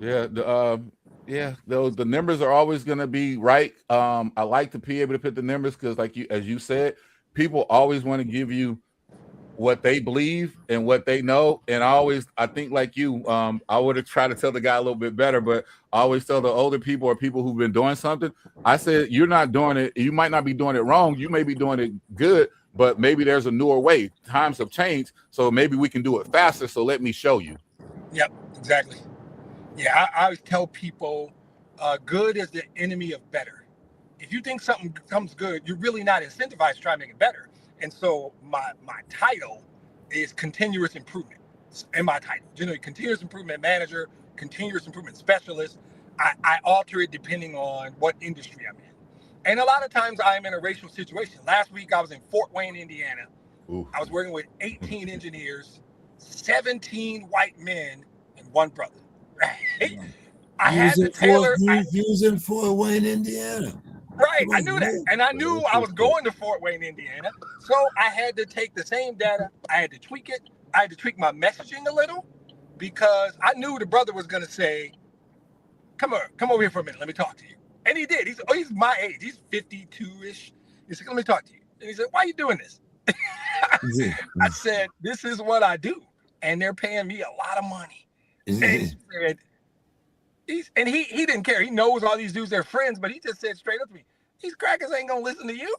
Yeah, the numbers are always going to be right. I like to be able to put the numbers because, like as you said, people always want to give you what they believe and what they know. And I think like you, I would have tried to tell the guy a little bit better, but I always tell the older people or people who've been doing something. I said, you're not doing it. You might not be doing it wrong. You may be doing it good, but maybe there's a newer way. Times have changed, so maybe we can do it faster. So let me show you. Yep, exactly. Yeah, I always tell people, good is the enemy of better. If you think something comes good, you're really not incentivized to try to make it better. And so my title is continuous improvement. In my title, generally continuous improvement manager, continuous improvement specialist. I alter it depending on what industry I'm in. And a lot of times I'm in a racial situation. Last week I was in Fort Wayne, Indiana. Ooh. I was working with 18 engineers, 17 white men, and one brother. Right? I had to tailor. You was in Fort Wayne, Indiana. Right, I knew that, and I knew I was going to Fort Wayne, Indiana. So I had to take the same data. I had to tweak it. I had to tweak my messaging a little because I knew the brother was going to say, come over here for a minute. Let me talk to you. And he did. He's my age. He's 52-ish. He said, let me talk to you. And he said, why are you doing this? I said, this is what I do. And they're paying me a lot of money. And he said, he didn't care. He knows all these dudes, they're friends, but he just said straight up to me, these crackers ain't going to listen to you.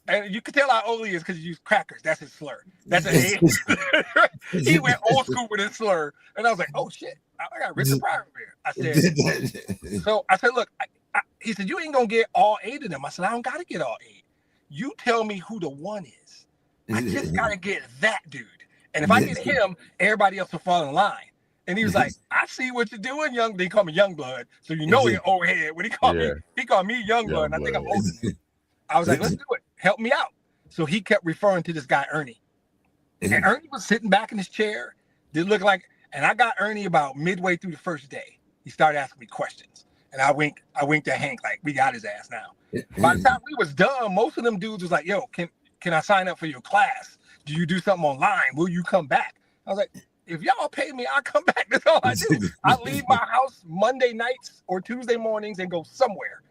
And you can tell how old he is because he used crackers. That's his slur. That's an age. He went old school with his slur. And I was like, oh, shit. I got Richard Pryor over here. I said, look, he said, you ain't going to get all 8 of them. I said, I don't got to get all 8. You tell me who the one is. I just got to get that dude. And if I get him, everybody else will fall in line. And he was like, I see what you're doing, young. They call me Young Blood. So you know he's old head. When he called me Young Blood, and I think I'm older than him. I was like, let's do it. Help me out. So he kept referring to this guy, Ernie. And Ernie was sitting back in his chair. Did look like, and I got Ernie about midway through the first day. He started asking me questions. And I winked at Hank, like, we got his ass now. By the time we was done, most of them dudes was like, yo, can I sign up for your class? Do you do something online? Will you come back? I was like, if y'all pay me, I'll come back. That's all I do. I leave my house Monday nights or Tuesday mornings and go somewhere.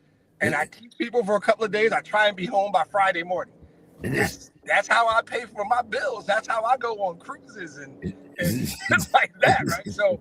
And I teach people for a couple of days. I try and be home by Friday morning. That's how I pay for my bills. That's how I go on cruises and just like that, right? So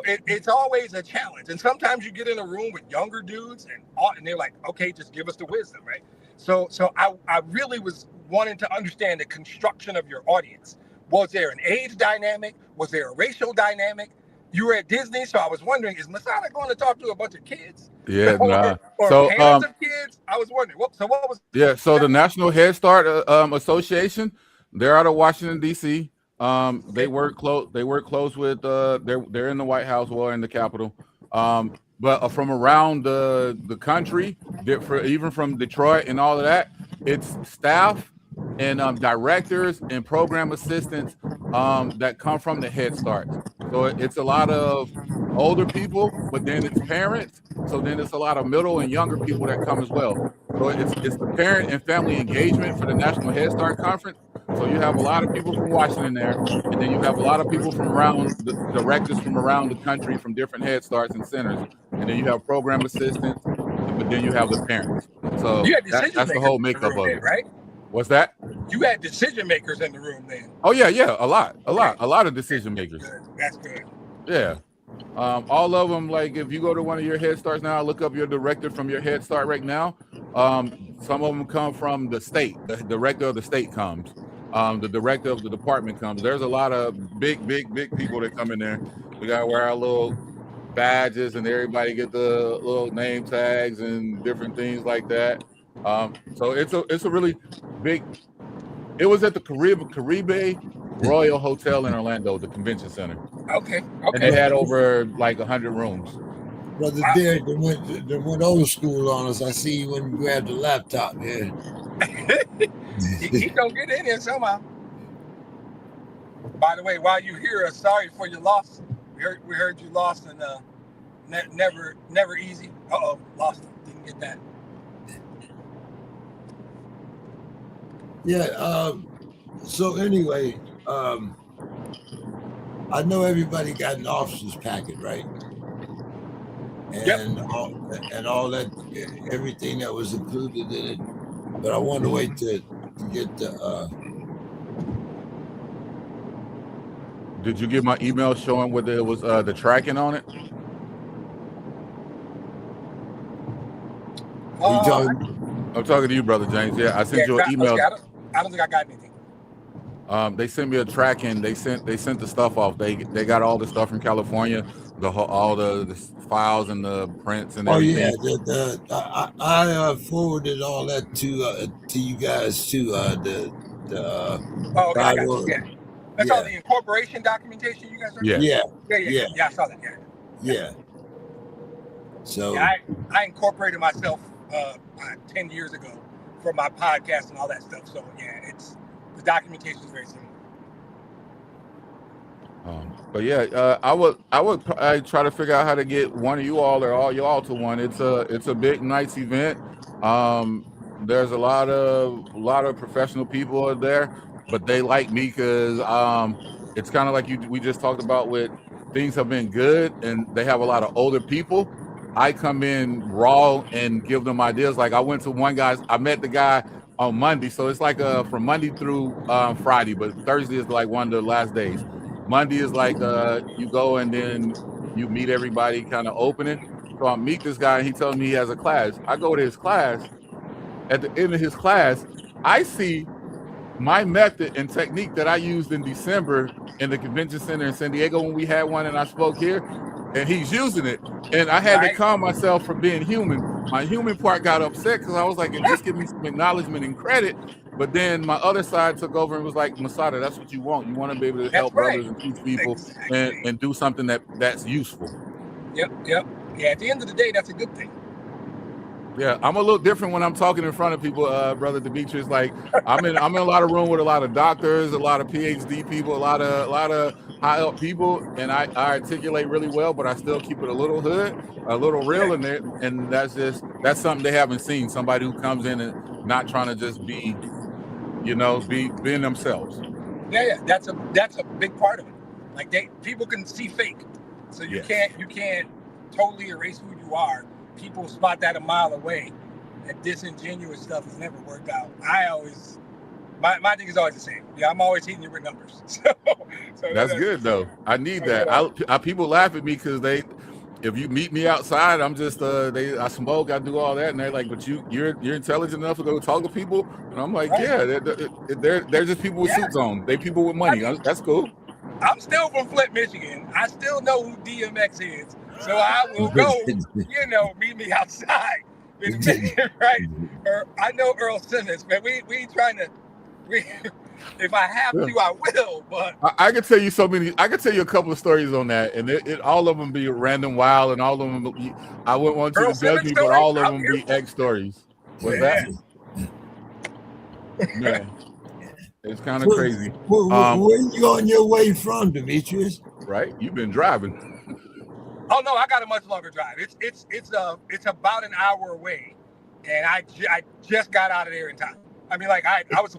it's always a challenge. And sometimes you get in a room with younger dudes and they're like, okay, just give us the wisdom, right? So I really was wanting to understand the construction of your audience. Was there an age dynamic? Was there a racial dynamic? You were at Disney, so I was wondering, is Masada going to talk to a bunch of kids? Yeah, or so parents of kids? I was wondering. What was? Yeah, so the National Head Start Association, they're out of Washington D.C. They work close. They work close with. They're in the White House or in the Capitol. But from around the country, even from Detroit and all of that, it's staff and directors and program assistants that come from the Head Start. So it's a lot of older people, but then it's parents. So then it's a lot of middle and younger people that come as well. So it's the parent and family engagement for the National Head Start Conference. So you have a lot of people from Washington there, and then you have a lot of people from around the directors from around the country from different Head Starts and centers. And then you have program assistants, but then you have the parents. So that's the whole makeup of it, right? What's that? You had decision makers in the room then. Oh yeah, a lot of decision makers. That's good. Yeah. All of them, like if you go to one of your Head Starts now, look up your director from your Head Start right now. Some of them come from the state. The director of the state comes. The director of the department comes. There's a lot of big people that come in there. We gotta wear our little badges and everybody get the little name tags and different things like that. So it's a really big. It was at the Caribe Royal Hotel in Orlando, the convention center. Okay. And they had over like 100 rooms. Brother Derek, they went old school on us. I see you when you grabbed the laptop. Yeah. He gonna get in here somehow. By the way, while you here, sorry for your loss. We heard you lost and never easy. Lost him. Didn't get that. Yeah. So anyway, I know everybody got an officer's packet, right? and all that, everything that was included in it. But I want to wait to get the. Did you get my email showing whether it was the tracking on it? I'm talking to you, brother James. Yeah, I sent you an email. Okay, I don't think I got anything. They sent me a tracking. They sent the stuff off. They got all the stuff from California, all the files and the prints and everything. I forwarded all that to you guys too. Okay, I got you. Yeah. That's all the incorporation documentation you guys are doing? Yeah, I saw that. Yeah. So I incorporated myself 10 years ago for my podcast and all that stuff. So yeah, the documentation is very similar. But yeah, I would try to figure out how to get one of you all or all y'all to one. It's a big, nice event. There's a lot of professional people there, but they like me because it's kind of like we just talked about with things have been good and they have a lot of older people. I come in raw and give them ideas. Like I went to I met the guy on Monday, so it's like from Monday through Friday, but Thursday is like one of the last days. Monday is like you go and then you meet everybody kind of opening. So I meet this guy and he tells me he has a class. I go to his class. At the end of his class, I see my method and technique that I used in December in the convention center in San Diego when we had one and I spoke here, and he's using it. And I had to calm myself from being human. My human part got upset because I was like, just give me some acknowledgement and credit. But then my other side took over and was like, Masada, that's what you want. You want to be able to help brothers and teach people and do something that's useful. Yep. Yeah, at the end of the day, that's a good thing. Yeah, I'm a little different when I'm talking in front of people, brother Demetrius. Like I'm in a lot of room with a lot of doctors, a lot of PhD people, a lot of high up people, and I articulate really well, but I still keep it a little hood, a little real in there, and that's something they haven't seen. Somebody who comes in and not trying to just be, being themselves. Yeah, that's a big part of it. Like people can see fake, so you can't totally erase who you are. People spot that a mile away, and disingenuous stuff has never worked out. My thing is always the same. Yeah, I'm always hitting you with numbers. So that's good though. I need that. People laugh at me because if you meet me outside, I'm just I smoke, I do all that, and they're like, "But you're intelligent enough to go talk to people?" And I'm like, "Yeah, they're just people with suits on. They people with money. That's cool." I'm still from Flint, Michigan. I still know who DMX is. So I will go, meet me outside in Michigan, right? Or I know Earl Simmons, man. We ain't trying to. If I have to, I will. But I can tell you I can tell you a couple of stories on that, and all of them be random, wild, and all of them. I wouldn't want you to judge me, but all of them be X stories. What's that? Yeah. It's kind of crazy. Where are you on your way from, Demetrius? Right, you've been driving. Oh no, I got a much longer drive. It's about an hour away, and I just got out of there in time. I mean, like I was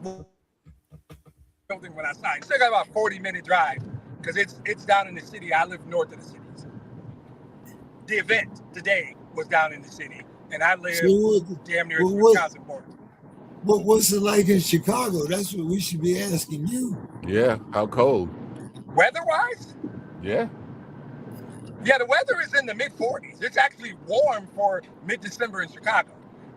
building when I signed. Still got about 40-minute drive because it's down in the city. I live north of the city. So the event today was down in the city, and I live damn near the Wisconsin border. What's it like in Chicago? That's what we should be asking you. Yeah, how cold? Weather-wise? Yeah. Yeah, the weather is in the mid-40s. It's actually warm for mid-December in Chicago.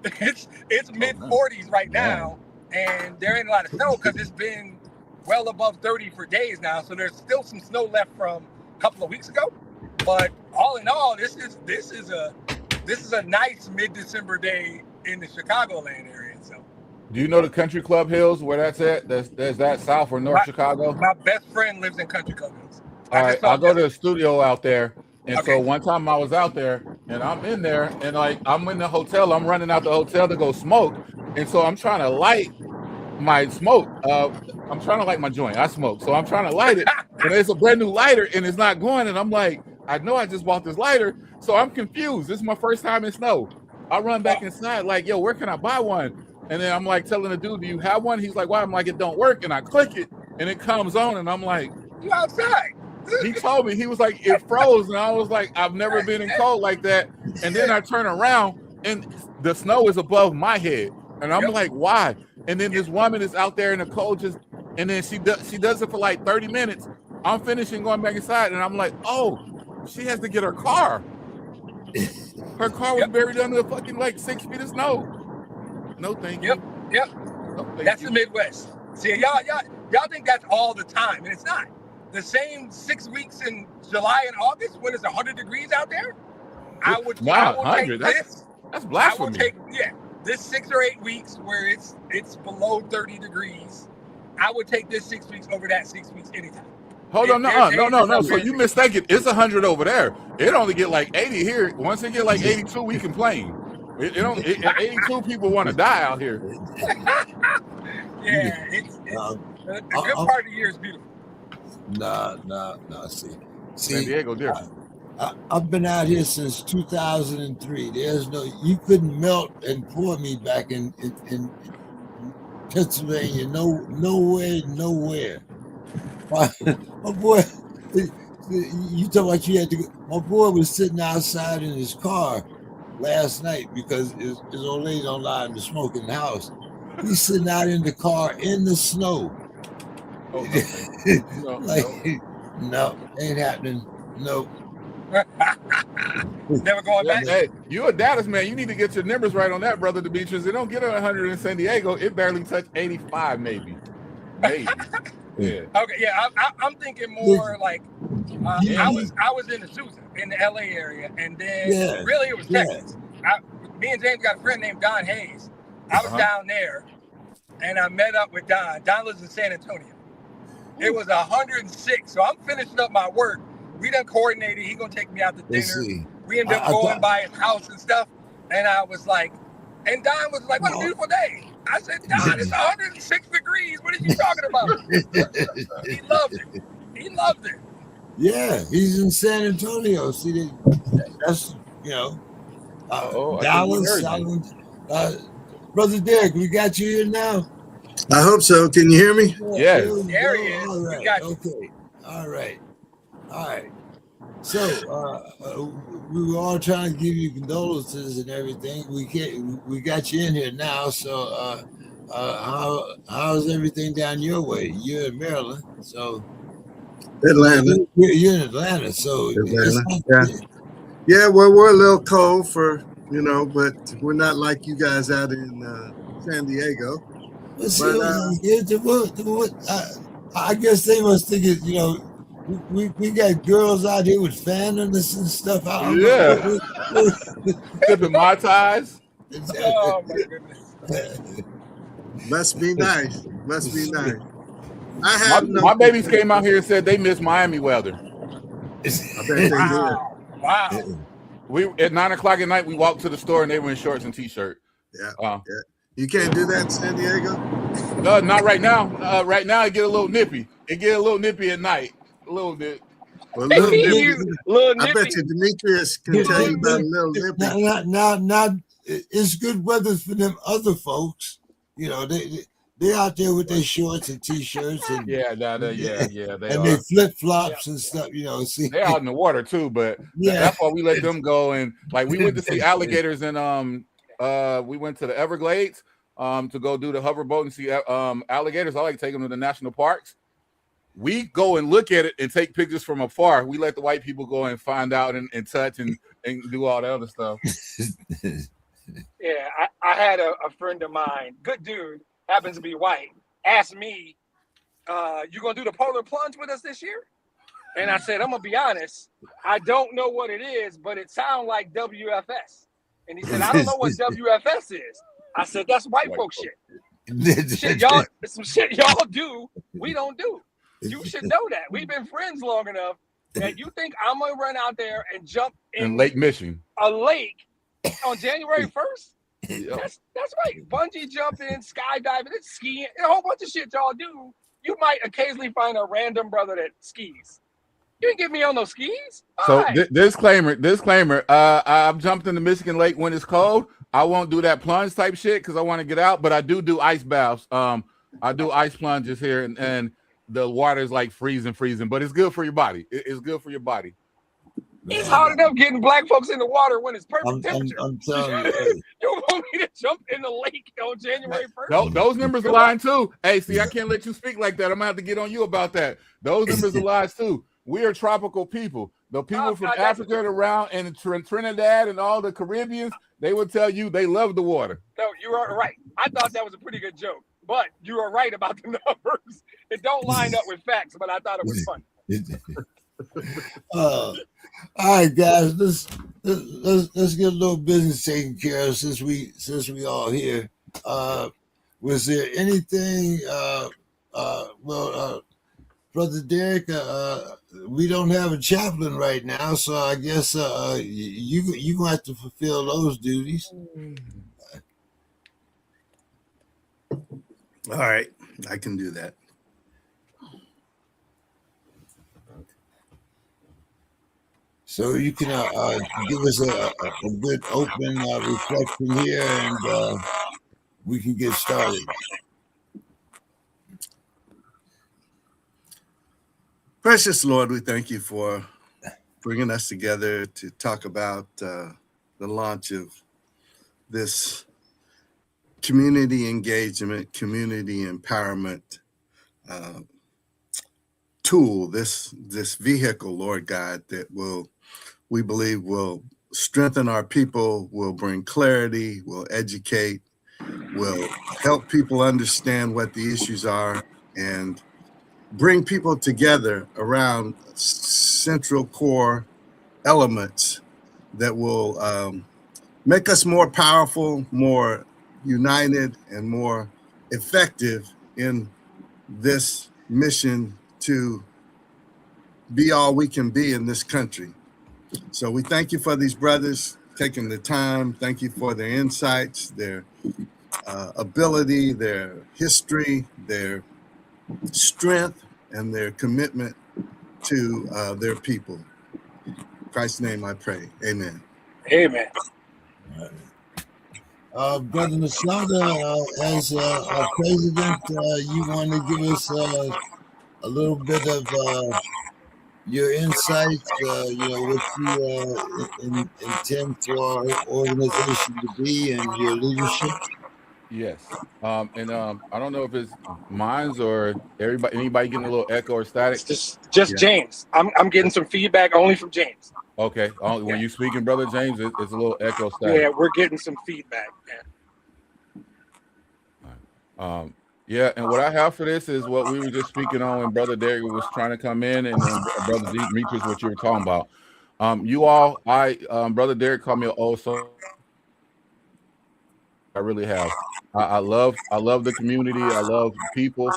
It's mid-40s right now, and there ain't a lot of snow because it's been well above 30 for days now. So there's still some snow left from a couple of weeks ago. But all in all, this is a nice mid-December day in the Chicagoland area. So. Do you know the Country Club Hills, where that's at? There's that south or north Chicago? My best friend lives in Country Club Hills. All right, I'll go to the studio out there. And so one time I was out there and I'm in there and like I'm in the hotel, I'm running out the hotel to go smoke. And so I'm trying to light my smoke. I'm trying to light my joint. I smoke. So I'm trying to light it. And it's a brand new lighter and it's not going. And I'm like, I know I just bought this lighter. So I'm confused. This is my first time in snow. I run back inside like, yo, where can I buy one? And then I'm like telling the dude, do you have one? He's like, why? I'm like, it don't work. And I click it and it comes on and I'm like, you outside. He told me, he was like, it froze, and I was like, I've never been in cold like that. And then I turn around, and the snow is above my head, and I'm like, why? And then this woman is out there in the cold, just, and then she does it for like 30 minutes. I'm finishing going back inside, and I'm like, oh, she has to get her car. Her car was buried under the fucking like 6 feet of snow. No, thank you. Yep. No, thank That's you. the Midwest. See, y'all think that's all the time, and it's not. The same 6 weeks in July and August when it's 100 degrees out there. I would take this. That's blasphemy. I will take this 6 or 8 weeks where it's below 30 degrees. I would take this 6 weeks over that 6 weeks anytime. Hold on, no. So you mistaken. It's 100 over there. It only get like 80 here. Once it get like 82, we complain. 82 people want to die out here. Yeah, it's the good part of the year is beautiful. Nah. See, San Diego different. I've been out here since 2003. You couldn't melt and pour me back in Pennsylvania. Nowhere. My boy, you talk about you had to go. My boy was sitting outside in his car last night because his old lady don't allow him to smoke in the house. He's sitting out in the car in the snow. Oh, no, ain't happening. No. Never going back. Hey, you a Dallas man. You need to get your numbers right on that, brother Demetrius. They don't get 100 in San Diego. It barely touched 85, maybe. Yeah. Okay. Yeah. I'm thinking more like I was in the LA area, and then really it was Texas. Me and James got a friend named Don Hayes. I was down there, and I met up with Don. Don lives in San Antonio. It was 106, so I'm finishing up my work. We done coordinated. He gonna take me out to dinner. We ended up going by his house and stuff, and I was like, and Don was like, "What a beautiful day." I said, "Don, it's 106 degrees. What are you talking about?" He loved it. He loved it. Yeah, he's in San Antonio. See, that's Dallas. Brother Derek, we got you here now. I hope so. Can you hear me? Yeah. There he is. All right. We got you. Okay. All right. So we were all trying to give you condolences and everything. We got you in here now. So how's everything down your way? You're in Maryland, so Atlanta. You're in Atlanta, so Yeah. Well, we're a little cold but we're not like you guys out in San Diego. I guess they must think it. We got girls out here with fan on this and stuff. Sipping Mai Tais. Oh my goodness. Must be nice. I have my babies came out here and said they miss Miami weather. I bet they did. Wow. We at 9 o'clock at night we walked to the store and they were in shorts and t-shirt. Yeah. You can't do that in San Diego? No, not right now. Right now it get a little nippy. It get a little nippy at night. A little bit. Well, I bet you Demetrius can tell you about a little nippy. Now, it's good weather for them other folks. They out there with their shorts and t-shirts and they and their flip flops and stuff. See, they're out in the water too, but that's why we let them go. And like we went to see alligators and we went to the Everglades to go do the hoverboat and see alligators. I like to take them to the national parks. We go and look at it and take pictures from afar. We let the white people go and find out and touch and do all the other stuff. Yeah, I had a friend of mine, good dude, happens to be white, asked me, you gonna do the polar plunge with us this year? And I said, I'm gonna be honest, I don't know what it is, but it sounds like WFS. And he said, I don't know what WFS is. I said, that's white folk shit. Some shit y'all do, we don't do. You should know that. We've been friends long enough that you think I'm gonna run out there and jump in Lake Michigan, a lake on January 1st? That's right. Bungee jumping, skydiving, it's skiing, a whole bunch of shit y'all do. You might occasionally find a random brother that skis. You didn't get me on those skis. So disclaimer. I've jumped in the Michigan Lake when it's cold. I won't do that plunge type shit because I want to get out, but I do ice baths. I do ice plunges here, and the water is like freezing, but it's good for your body. It's good for your body. It's hard enough getting black folks in the water when it's perfect temperature. I'm telling you, hey. You want me to jump in the lake on January 1st? Those numbers are lying too. Hey, see, I can't let you speak like that. I'm gonna have to get on you about that. Those numbers are lies too. We are tropical people. The people from Africa and around and Trinidad and all the Caribbeans, they will tell you they love the water. No, you are right. I thought that was a pretty good joke, but you are right about the numbers. It don't line up with facts, but I thought it was funny. All right, guys, let's get a little business taken care of since we all here. Was there anything? Brother Derek, we don't have a chaplain right now, so I guess you gonna have to fulfill those duties. All right, I can do that. So you can give us a good open reflection here, and we can get started. Precious Lord, we thank you for bringing us together to talk about the launch of this community engagement, community empowerment tool, this vehicle, Lord God, that we believe will strengthen our people, will bring clarity, will educate, will help people understand what the issues are, and bring people together around central core elements that will make us more powerful, more united, and more effective in this mission to be all we can be in this country. So we thank you for these brothers taking the time. Thank you for their insights, their ability, their history, their strength, and their commitment to their people. In Christ's name I pray. Amen. Amen. Brother Masada, as our president, you want to give us a little bit of your insights, what you intend for our organization to be and your leadership? Yes. I don't know if it's mine's or anybody getting a little echo or static. It's just James. I'm getting some feedback only from James. Okay. When you speaking, Brother James, it's a little echo static. Yeah, we're getting some feedback. Yeah, and what I have for this is what we were just speaking on when Brother Derek was trying to come in, and then Brother Demetrius, what you were talking about. Brother Derek called me an old soul. I really have. I love the community. I love people.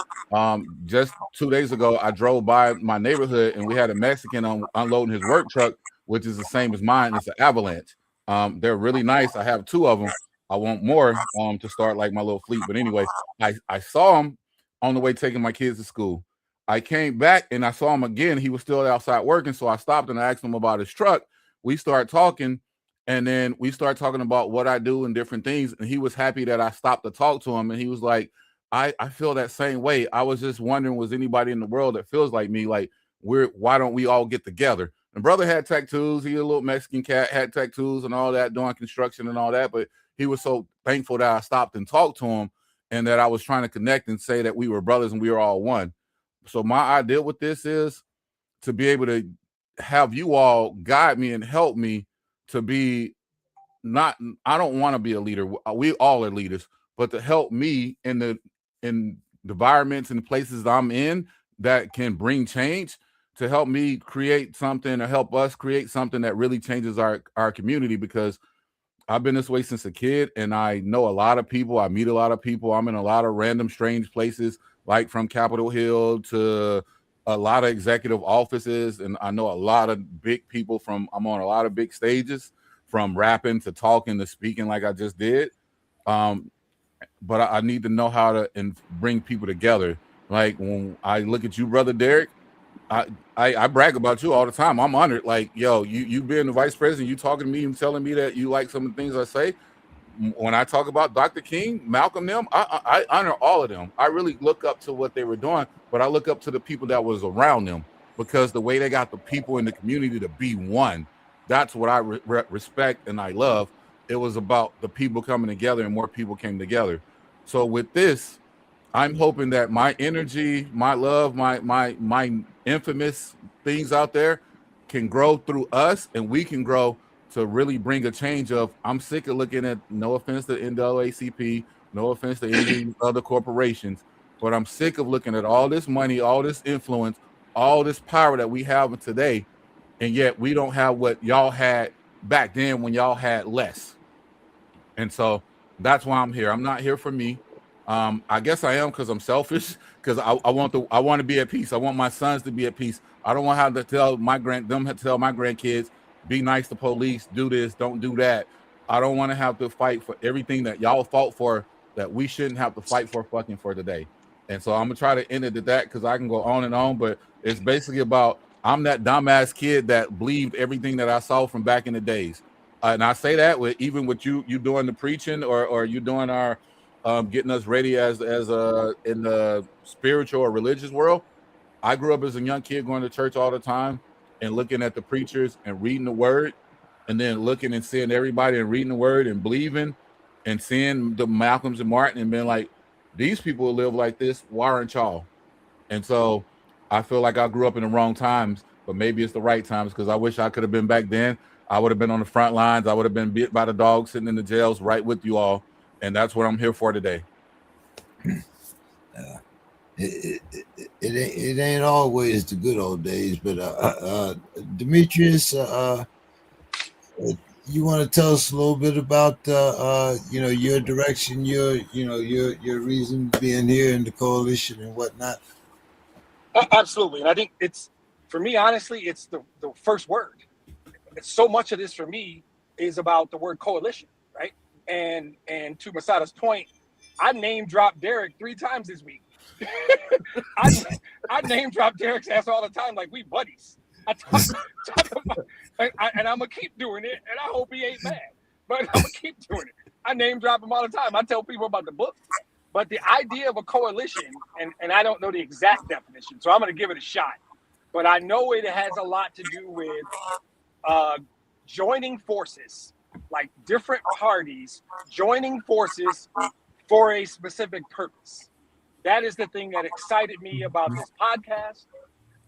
Just 2 days ago, I drove by my neighborhood and we had a Mexican unloading his work truck, which is the same as mine. It's an Avalanche. They're really nice. I have 2 of them. I want more to start like my little fleet. But anyway, I saw him on the way taking my kids to school. I came back and I saw him again. He was still outside working. So I stopped and I asked him about his truck. We started talking. And then we started talking about what I do and different things. And he was happy that I stopped to talk to him. And he was like, I feel that same way. I was just wondering, was anybody in the world that feels like me? Like, why don't we all get together? And brother had tattoos. He a little Mexican cat, had tattoos and all that, doing construction and all that. But he was so thankful that I stopped and talked to him and that I was trying to connect and say that we were brothers and we were all one. So my idea with this is to be able to have you all guide me and help me to be not, I don't want to be a leader. We all are leaders, but to help me in the environments and the places that I'm in that can bring change, to help me create something or help us create something that really changes our community, because I've been this way since a kid and I know a lot of people. I meet a lot of people. I'm in a lot of random, strange places, like from Capitol Hill to a lot of executive offices. And I know a lot of big people I'm on a lot of big stages, from rapping to talking to speaking like I just did. But I need to know how to bring people together. Like when I look at you, Brother Derek, I brag about you all the time. I'm honored. Like, yo, you being the vice president, you talking to me and telling me that you like some of the things I say. when I talk about Dr. King, Malcolm, them, I honor all of them. I really look up to what they were doing, but I look up to the people that was around them, because the way they got the people in the community to be one, that's what I respect and I love. It was about the people coming together, and more people came together. So with this, I'm hoping that my energy, my love, my infamous things out there can grow through us, and we can grow to really bring a change of, I'm sick of looking at, no offense to NAACP, no offense to any other corporations, but I'm sick of looking at all this money, all this influence, all this power that we have today, and yet we don't have what y'all had back then when y'all had less. And so that's why I'm here. I'm not here for me. I guess I am because I'm selfish, because I want to be at peace. I want my sons to be at peace. I don't want to have to tell my grandkids, be nice to police, do this, don't do that. I don't want to have to fight for everything that y'all fought for, that we shouldn't have to fight for fucking for today. And so I'm gonna try to end it at that, because I can go on and on, but it's basically about, I'm that dumbass kid that believed everything that I saw from back in the days. And I say that with you doing the preaching, or you doing our getting us ready as in the spiritual or religious world. I grew up as a young kid going to church all the time and looking at the preachers and reading the word, and then looking and seeing everybody and reading the word and believing, and seeing the Malcolms and Martin and being like, these people live like this, why aren't y'all? And so I feel like I grew up in the wrong times, but maybe it's the right times, because I wish I could have been back then. I would have been on the front lines. I would have been bit by the dogs, sitting in the jails right with you all. And that's what I'm here for today. It ain't always the good old days, but Demetrius, you want to tell us a little bit about your direction, your reason being here in the coalition and whatnot? Absolutely. And I think it's, for me, honestly, it's the first word. It's so much of this for me is about the word coalition, right? And to Masada's point, I name dropped Derek 3 times this week. I name drop Derek's ass all the time, like we buddies. I talk about, and I'm gonna keep doing it, and I hope he ain't mad, but I'm gonna keep doing it. I name drop him all the time. I tell people about the book, but the idea of a coalition, and I don't know the exact definition, so I'm gonna give it a shot. But I know it has a lot to do with joining forces, like different parties joining forces for a specific purpose. That is the thing that excited me about this podcast.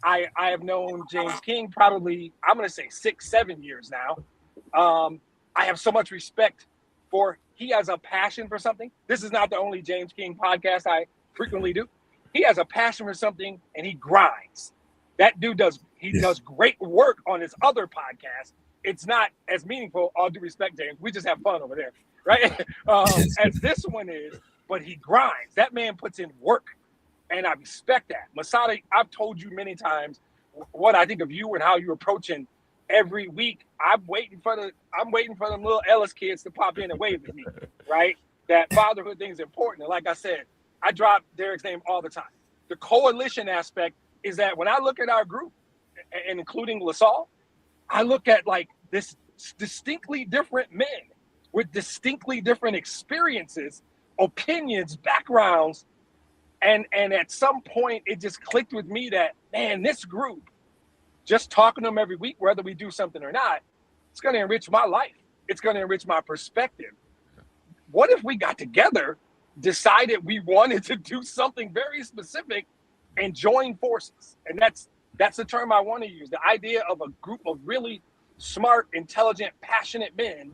I have known James King probably, I'm going to say 6-7 years now. I have so much respect for, he has a passion for something. This is not the only James King podcast I frequently do. He has a passion for something and he grinds. That dude does great work on his other podcast. It's not as meaningful, all due respect, James. We just have fun over there, right? As this one is, but he grinds. That man puts in work, and I respect that. Masada, I've told you many times what I think of you and how you're approaching every week. I'm waiting for them little Ellis kids to pop in and wave at me, right? That fatherhood thing is important. And like I said, I drop Derek's name all the time. The coalition aspect is that when I look at our group, and including LaSalle, I look at like this distinctly different men with distinctly different experiences, opinions, backgrounds. And at some point, it just clicked with me that, man, this group, just talking to them every week, whether we do something or not, it's going to enrich my life. It's going to enrich my perspective. What if we got together, decided we wanted to do something very specific and join forces? And that's the term I want to use. The idea of a group of really smart, intelligent, passionate men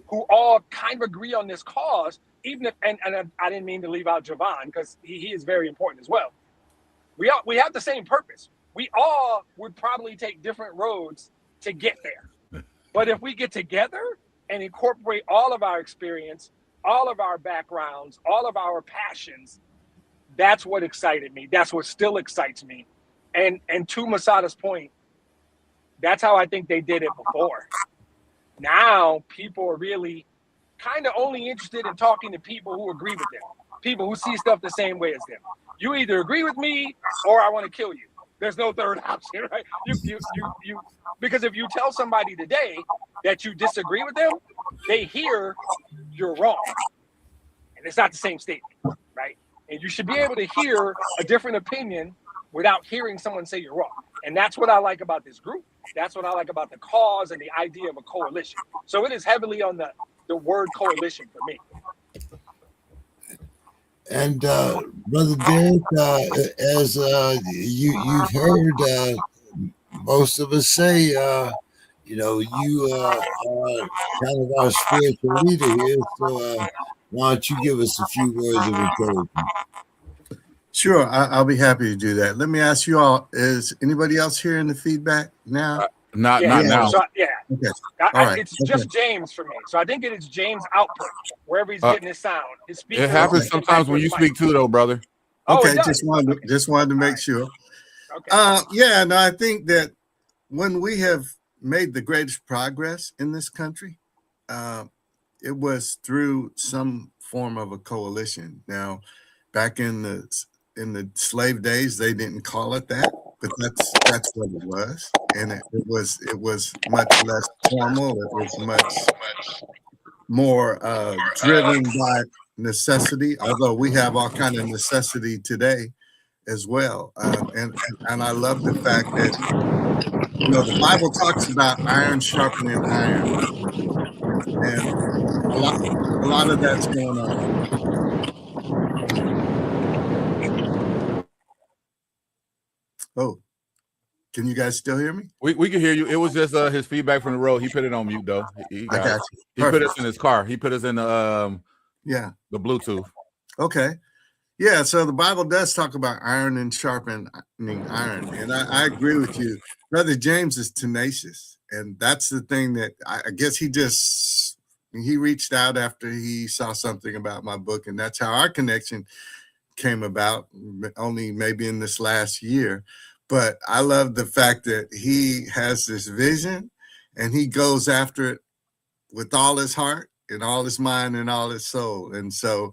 who all kind of agree on this cause, even if, and I didn't mean to leave out Javon, because he is very important as well. We have the same purpose. We all would probably take different roads to get there. But if we get together and incorporate all of our experience, all of our backgrounds, all of our passions, that's what excited me. That's what still excites me. And to Masada's point, that's how I think they did it before. Now people are really kind of only interested in talking to people who agree with them, people who see stuff the same way as them. You either agree with me or I want to kill you. There's no third option, right? You because if you tell somebody today that you disagree with them, they hear you're wrong. And it's not the same statement, right? And you should be able to hear a different opinion without hearing someone say you're wrong. And that's what I like about this group. That's what I like about the cause and the idea of a coalition. So it is heavily on the word coalition for me. And Brother Derek, as you've heard most of us say, you are kind of our spiritual leader here. So why don't you give us a few words of encouragement? Sure, I'll be happy to do that. Let me ask you all: is anybody else hearing the feedback now? Not now. So, yeah. Okay. All right. It's just James for me. So I think it is James' output, wherever he's getting his sound. His speaker. It happens sometimes when you speak too, though, brother. Okay, just wanted to make sure. Okay. Yeah, no, I think that when we have made the greatest progress in this country, it was through some form of a coalition. Now, back in the slave days, they didn't call it that, but that's what it was, and it was much less formal. It was much more driven by necessity. Although we have all kind of necessity today as well, and I love the fact that the Bible talks about iron sharpening iron, and a lot of that's going on. Oh, can you guys still hear me? We can hear you. It was just his feedback from the road. He put it on mute though. He I got you. He put us in his car. He put us in the the Bluetooth. Okay. Yeah, so the Bible does talk about iron and sharpening iron, and I agree with you. Brother James is tenacious, and that's the thing that I guess he reached out after he saw something about my book, and that's how our connection came about, only maybe in this last year. But I love the fact that he has this vision, and he goes after it with all his heart and all his mind and all his soul, and so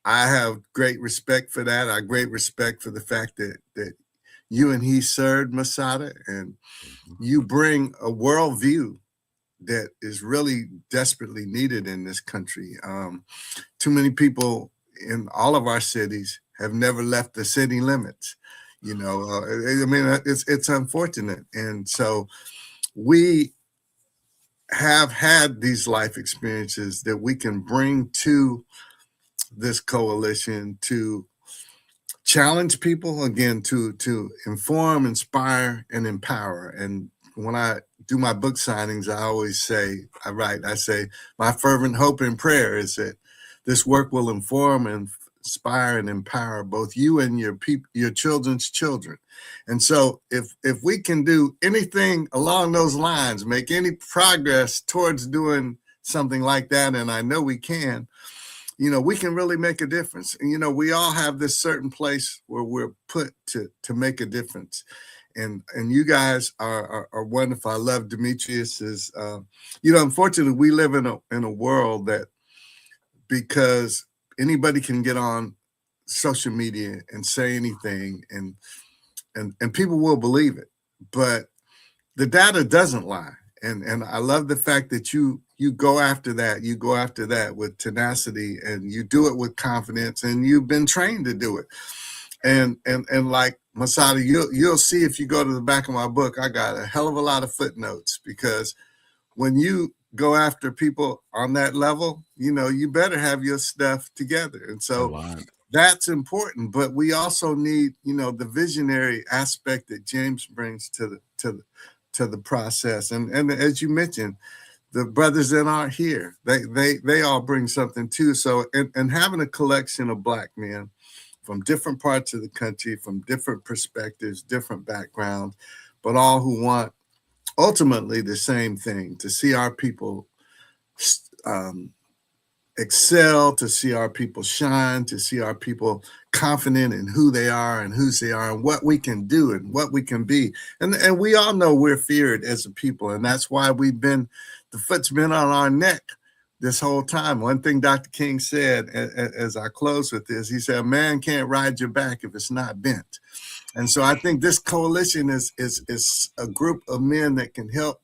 I have great respect for that. I have great respect for the fact that you and he served Masada, and you bring a worldview that is really desperately needed in this country. Too many people in all of our cities have never left the city limits. I mean, it's unfortunate. And so we have had these life experiences that we can bring to this coalition to challenge people, again, to inform, inspire, and empower. And when I do my book signings, I always say, I say, my fervent hope and prayer is that this work will inform and inspire and empower both you and your children's children. And so if we can do anything along those lines, make any progress towards doing something like that, and I know we can, we can really make a difference. And, we all have this certain place where we're put to make a difference. And you guys are wonderful. I love Demetrius's, unfortunately we live in a world that, because anybody can get on social media and say anything and people will believe it, but the data doesn't lie. And I love the fact that you go after that with tenacity, and you do it with confidence, and you've been trained to do it. And like Masada, you'll see if you go to the back of my book, I got a hell of a lot of footnotes, because when you go after people on that level, you better have your stuff together. And so that's important. But we also need, the visionary aspect that James brings to the process. And as you mentioned, the brothers that aren't here, they all bring something too. So, and having a collection of Black men from different parts of the country, from different perspectives, different backgrounds, but all who want ultimately the same thing: to see our people excel, to see our people shine, to see our people confident in who they are and whose they are and what we can do and what we can be. And we all know we're feared as a people, and that's why the foot's been on our neck this whole time. One thing Dr. King said, as I close with this, he said, a man can't ride your back if it's not bent. And so I think this coalition is a group of men that can help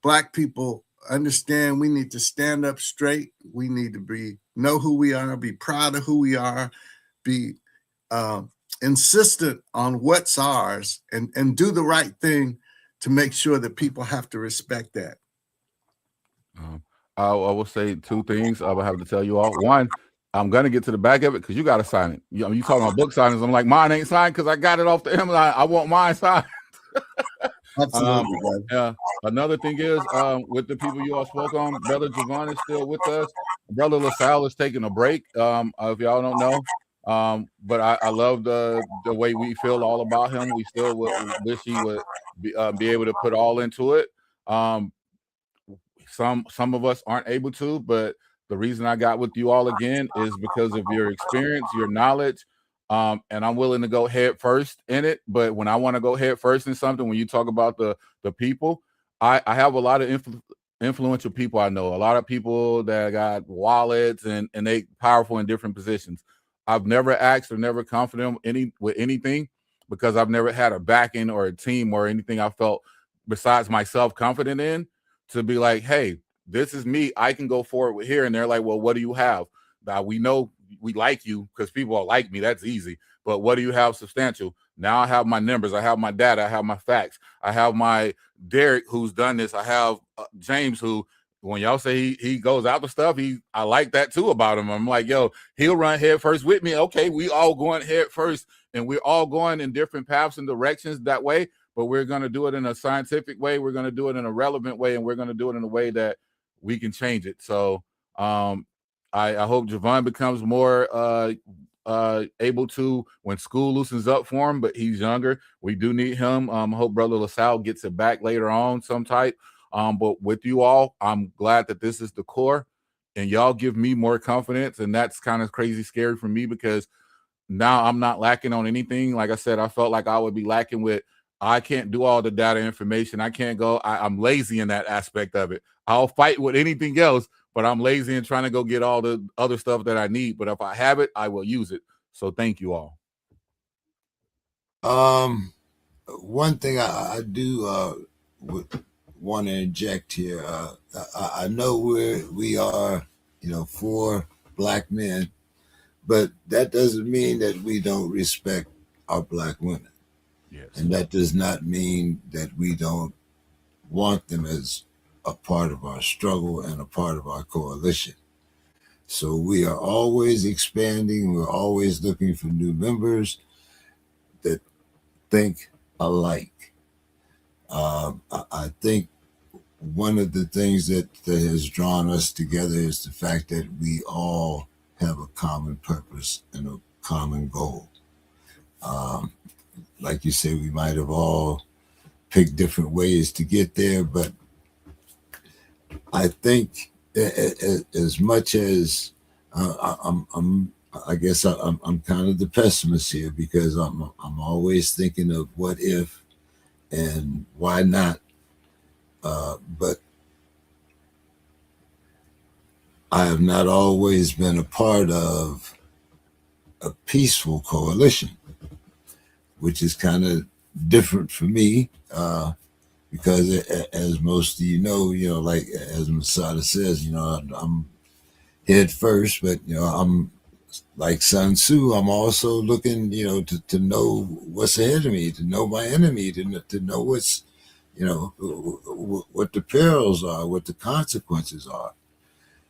Black people understand we need to stand up straight. We need to know who we are, be proud of who we are, be insistent on what's ours, and do the right thing to make sure that people have to respect that. I will say two things. I will have to tell you all. One, I'm gonna get to the back of it because you got to sign it. You talking about book signings? I'm like, mine ain't signed because I got it off the Amazon. I want mine signed. Absolutely. Yeah. Another thing is, with the people you all spoke on, Brother Javon is still with us. Brother LaSalle is taking a break. If y'all don't know, but I love the way we feel all about him. We still wish he would be able to put all into it. Some of us aren't able to, but the reason I got with you all again is because of your experience, your knowledge, and I'm willing to go head first in it. But when I want to go head first in something, when you talk about the people, I have a lot of influential people I know, a lot of people that got wallets and they powerful in different positions. I've never asked or never confident with anything because I've never had a backing or a team or anything I felt besides myself confident in to be like, hey, this is me. I can go forward with here. And they're like, well, what do you have? Now we know we like you because people are like me. That's easy. But what do you have substantial? Now I have my numbers. I have my data. I have my facts. I have my Derek who's done this. I have James who, when y'all say he goes out to stuff, I like that too about him. I'm like, yo, he'll run head first with me. Okay, we all going head first and we're all going in different paths and directions that way. But we're going to do it in a scientific way. We're going to do it in a relevant way. And we're going to do it in a way that we can change it. So I hope Javon becomes more able to when school loosens up for him, but he's younger. We do need him. I hope Brother LaSalle gets it back later on some type. But with you all, I'm glad that this is the core and y'all give me more confidence. And that's kind of crazy scary for me because now I'm not lacking on anything. Like I said, I felt like I would be lacking with, I can't do all the data information. I can't go. I'm lazy in that aspect of it. I'll fight with anything else, but I'm lazy in trying to go get all the other stuff that I need. But if I have it, I will use it. So thank you all. One thing I do would want to inject here. I know we are, 4 Black men, but that doesn't mean that we don't respect our Black women. Yes. And that does not mean that we don't want them as a part of our struggle and a part of our coalition. So we are always expanding. We're always looking for new members that think alike. I think one of the things that has drawn us together is the fact that we all have a common purpose and a common goal. Like you say, we might have all picked different ways to get there, but I think as much as I guess I'm kind of the pessimist here because I'm always thinking of what if and why not. But I have not always been a part of a peaceful coalition, which is kind of different for me because as most of you know, like as Masada says, I'm head first, but I'm like Sun Tzu. I'm also looking, to know what's ahead of me, to know my enemy, to know what's, what the perils are, what the consequences are.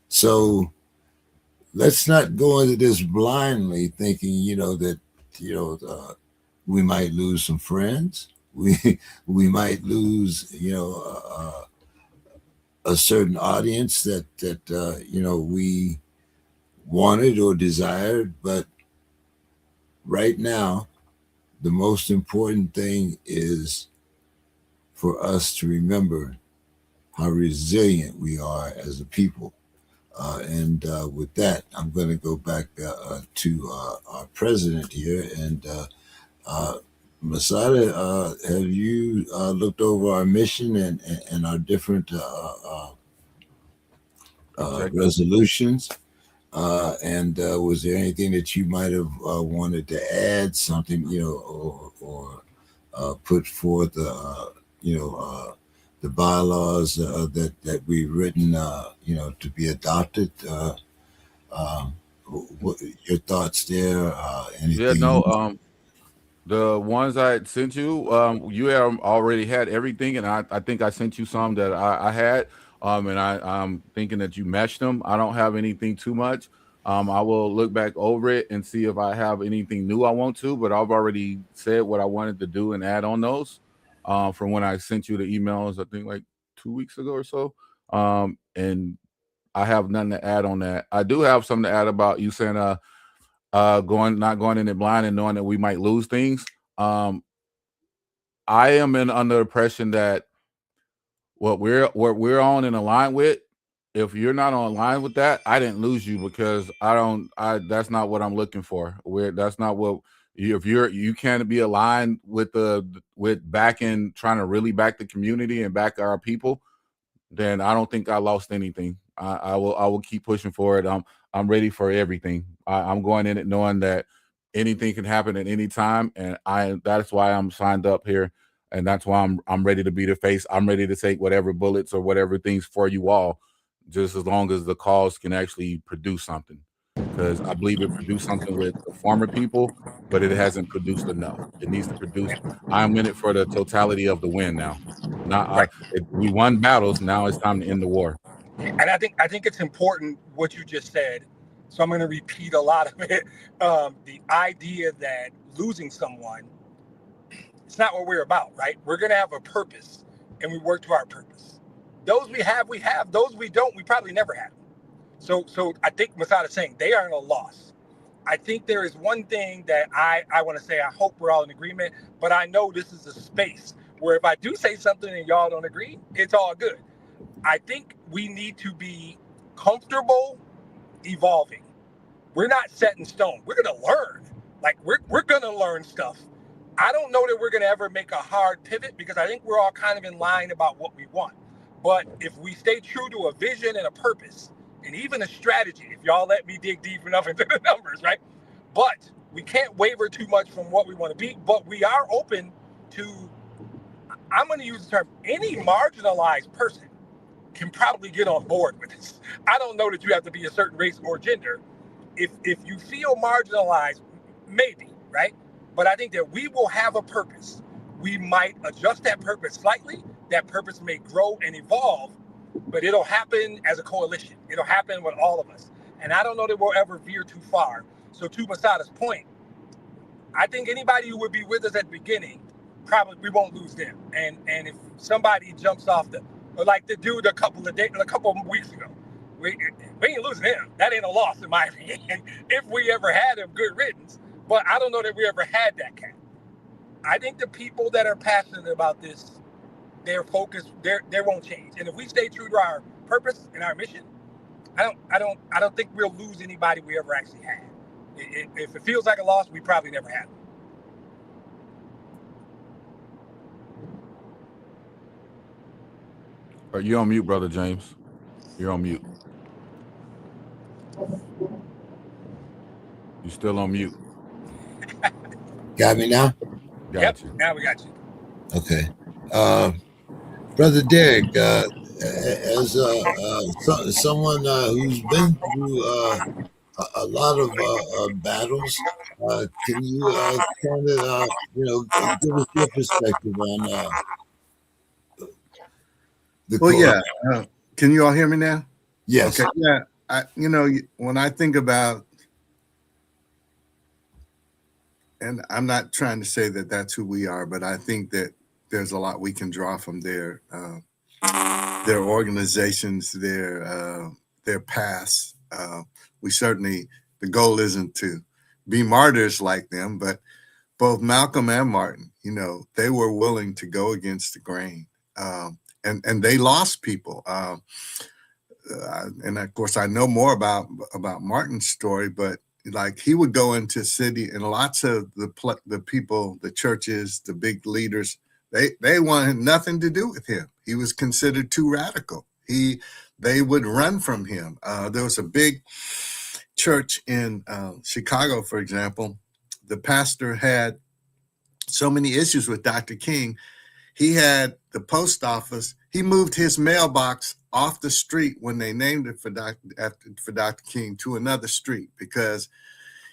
So let's not go into this blindly thinking, that, we might lose some friends. We might lose, a certain audience that we wanted or desired. But right now, the most important thing is for us to remember how resilient we are as a people. And with that, I'm going to go back to our president here. And Masada, have you looked over our mission and our different resolutions? And was there anything that you might have wanted to add, something, or put forth, the bylaws that we've written, to be adopted. What your thoughts there? Yeah, Anything? no, the ones I sent you, you have already had everything, and I think I sent you some that I had, and I'm thinking that you matched them. I don't have anything too much. I will look back over it and see if I have anything new I want to, but I've already said what I wanted to do and add on those, from when I sent you the emails, I think like 2 weeks ago or so. And I have nothing to add on that. I do have something to add about you saying, not going in it blind and knowing that we might lose things. I am under the impression that what we're on and aligned with, if you're not on line with that, I didn't lose you, because that's not what I'm looking for. That's not what if you can't be aligned with backing, trying to really back the community and back our people, then I don't think I lost anything. I will keep pushing for it. I'm ready for everything. I'm going in it knowing that anything can happen at any time, and that's why I'm signed up here, and that's why I'm ready to be the face. I'm ready to take whatever bullets or whatever things for you all, just as long as the cause can actually produce something. Because I believe it produced something with the former people, but it hasn't produced enough. It needs to produce. I'm in it for the totality of the win now. Not we won battles. Now it's time to end the war. And I think it's important what you just said. So I'm going to repeat a lot of it. The idea that losing someone, it's not what we're about, right? We're going to have a purpose, and we work to our purpose. Those we have, we have. Those we don't, we probably never have. So I think Masada's saying they aren't a loss. I think there is one thing that I want to say. I hope we're all in agreement, but I know this is a space where if I do say something and y'all don't agree, it's all good. I think we need to be comfortable evolving. We're not set in stone. We're going to learn. Like we're going to learn stuff. I don't know that we're going to ever make a hard pivot, because I think we're all kind of in line about what we want. But if we stay true to a vision and a purpose, and even a strategy, if y'all let me dig deep enough into the numbers, right? But we can't waver too much from what we want to be, but we are open to, I'm going to use the term, any marginalized person can probably get on board with this. I don't know that you have to be a certain race or gender. If you feel marginalized, maybe, right? But I think that we will have a purpose. We might adjust that purpose slightly. That purpose may grow and evolve, but it'll happen as a coalition. It'll happen with all of us. And I don't know that we'll ever veer too far. So to Masada's point, I think anybody who would be with us at the beginning, probably we won't lose them. And if somebody jumps off like the dude a couple of weeks ago, we ain't losing him. That ain't a loss in my opinion. If we ever had him, good riddance. But I don't know that we ever had that cat. I think the people that are passionate about this, their focus, they won't change. And if we stay true to our purpose and our mission, I don't think we'll lose anybody we ever actually had. If it feels like a loss, we probably never had them. You're on mute, Brother James. You're on mute. You're still on mute. Got me now? Got you. Now we got you. Okay. Brother Derek, as someone who's been through a lot of battles, can you kind of give us your perspective on can you all hear me now? Yes. Okay. Yeah. When I think about, and I'm not trying to say that that's who we are, but I think that there's a lot we can draw from their organizations, their past. We certainly, the goal isn't to be martyrs like them, but both Malcolm and Martin, they were willing to go against the grain, and they lost people. And of course, I know more about Martin's story, but like he would go into city, and lots of the people, the churches, the big leaders, they wanted nothing to do with him. He was considered too radical. They would run from him. There was a big church in Chicago, for example. The pastor had so many issues with Dr. King. He had the post office He moved his mailbox off the street when they named it for Dr. King to another street because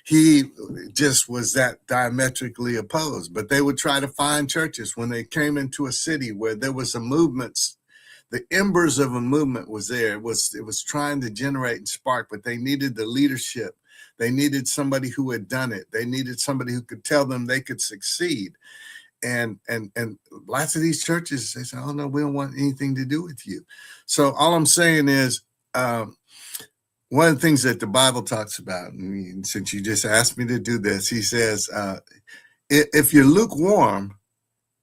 he just was that diametrically opposed. But they would try to find churches when they came into a city where there was a movement. The embers of a movement was there. It was trying to generate and spark, but they needed the leadership. They needed somebody who had done it. They needed somebody who could tell them they could succeed. And lots of these churches, they say, oh no, we don't want anything to do with you. So all I'm saying is, one of the things that the Bible talks about, and since you just asked me to do this, he says, if you're lukewarm,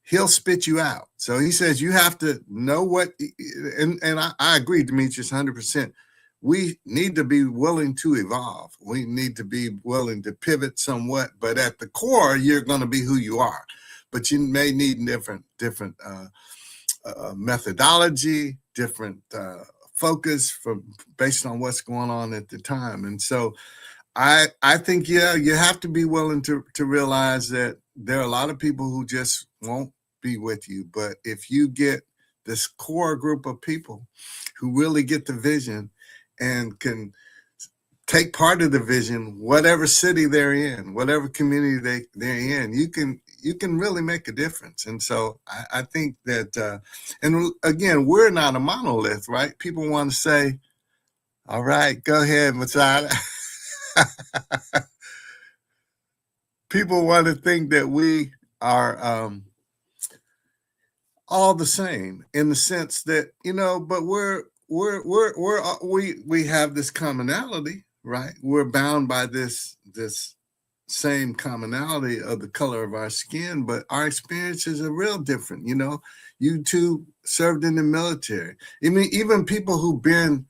he'll spit you out. So he says you have to know what, and I agree, Demetrius, 100%. We need to be willing to evolve. We need to be willing to pivot somewhat, but at the core, you're going to be who you are. But you may need different methodology, different focus based on what's going on at the time. And so I think, yeah, you have to be willing to realize that there are a lot of people who just won't be with you. But if you get this core group of people who really get the vision and can take part of the vision, whatever city they're in, whatever community they're in, you can really make a difference. And so I think that, and again, we're not a monolith, right? People want to say, all right, go ahead, Messiah. People want to think that we are all the same in the sense that, but we have this commonality, right? We're bound by this same commonality of the color of our skin, but our experiences are real different. You two served in the military. I mean, even people who've been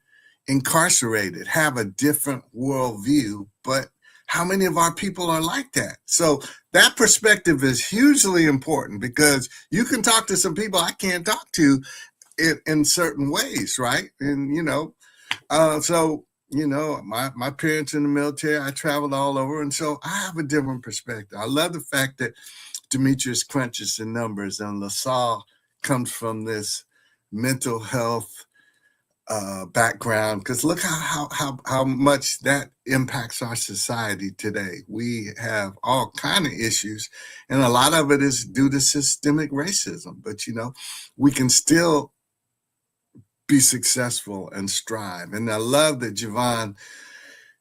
incarcerated have a different worldview, but how many of our people are like that? So that perspective is hugely important because you can talk to some people I can't talk to in certain ways, right? And, so, my parents in the military, I traveled all over. And so I have a different perspective. I love the fact that Demetrius crunches the numbers and LaSalle comes from this mental health background, because look how much that impacts our society today. We have all kind of issues, and a lot of it is due to systemic racism. But we can still be successful and strive. And I love that Javon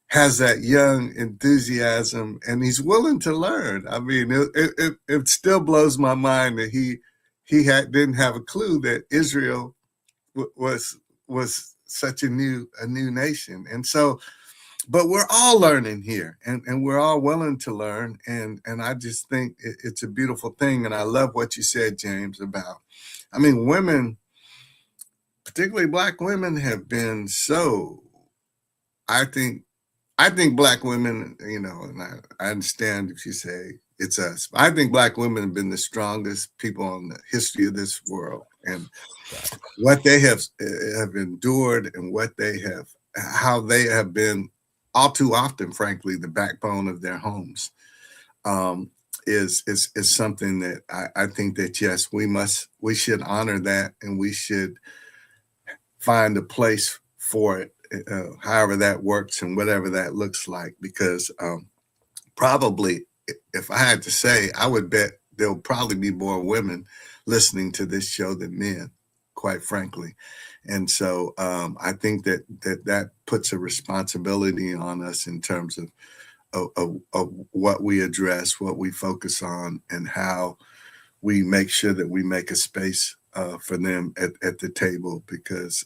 has that young enthusiasm, and he's willing to learn. I mean, it still blows my mind that he didn't have a clue that Israel was such a new nation. And so, but we're all learning here, and we're all willing to learn. And I just think it's a beautiful thing. And I love what you said, James, about, women, particularly Black women, have been so, I think Black women, and I understand if you say it's us, but I think Black women have been the strongest people in the history of this world. And what they have endured, and how they have been all too often, frankly, the backbone of their homes, is something that I think that, yes, we should honor that, and we should find a place for it, however that works and whatever that looks like. Because probably, if I had to say, I would bet there'll probably be more women listening to this show than men, quite frankly. And so I think that puts a responsibility on us in terms of what we address, what we focus on, and how we make sure that we make a space for them at the table, because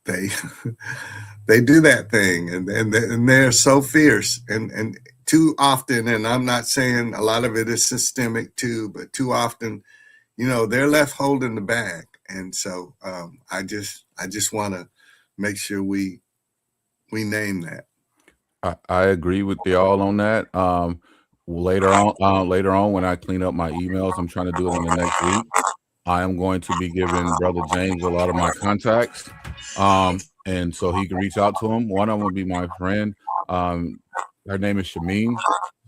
they do that thing, and they're so fierce, and too often, and I'm not saying a lot of it is systemic too, but too often, they're left holding the bag. And so I just want to make sure we name that. I agree with y'all on that. Later on, when I clean up my emails, I'm trying to do it in the next week. I am going to be giving Brother James a lot of my contacts, and so he can reach out to him. One of them will be my friend. Her name is Shameen.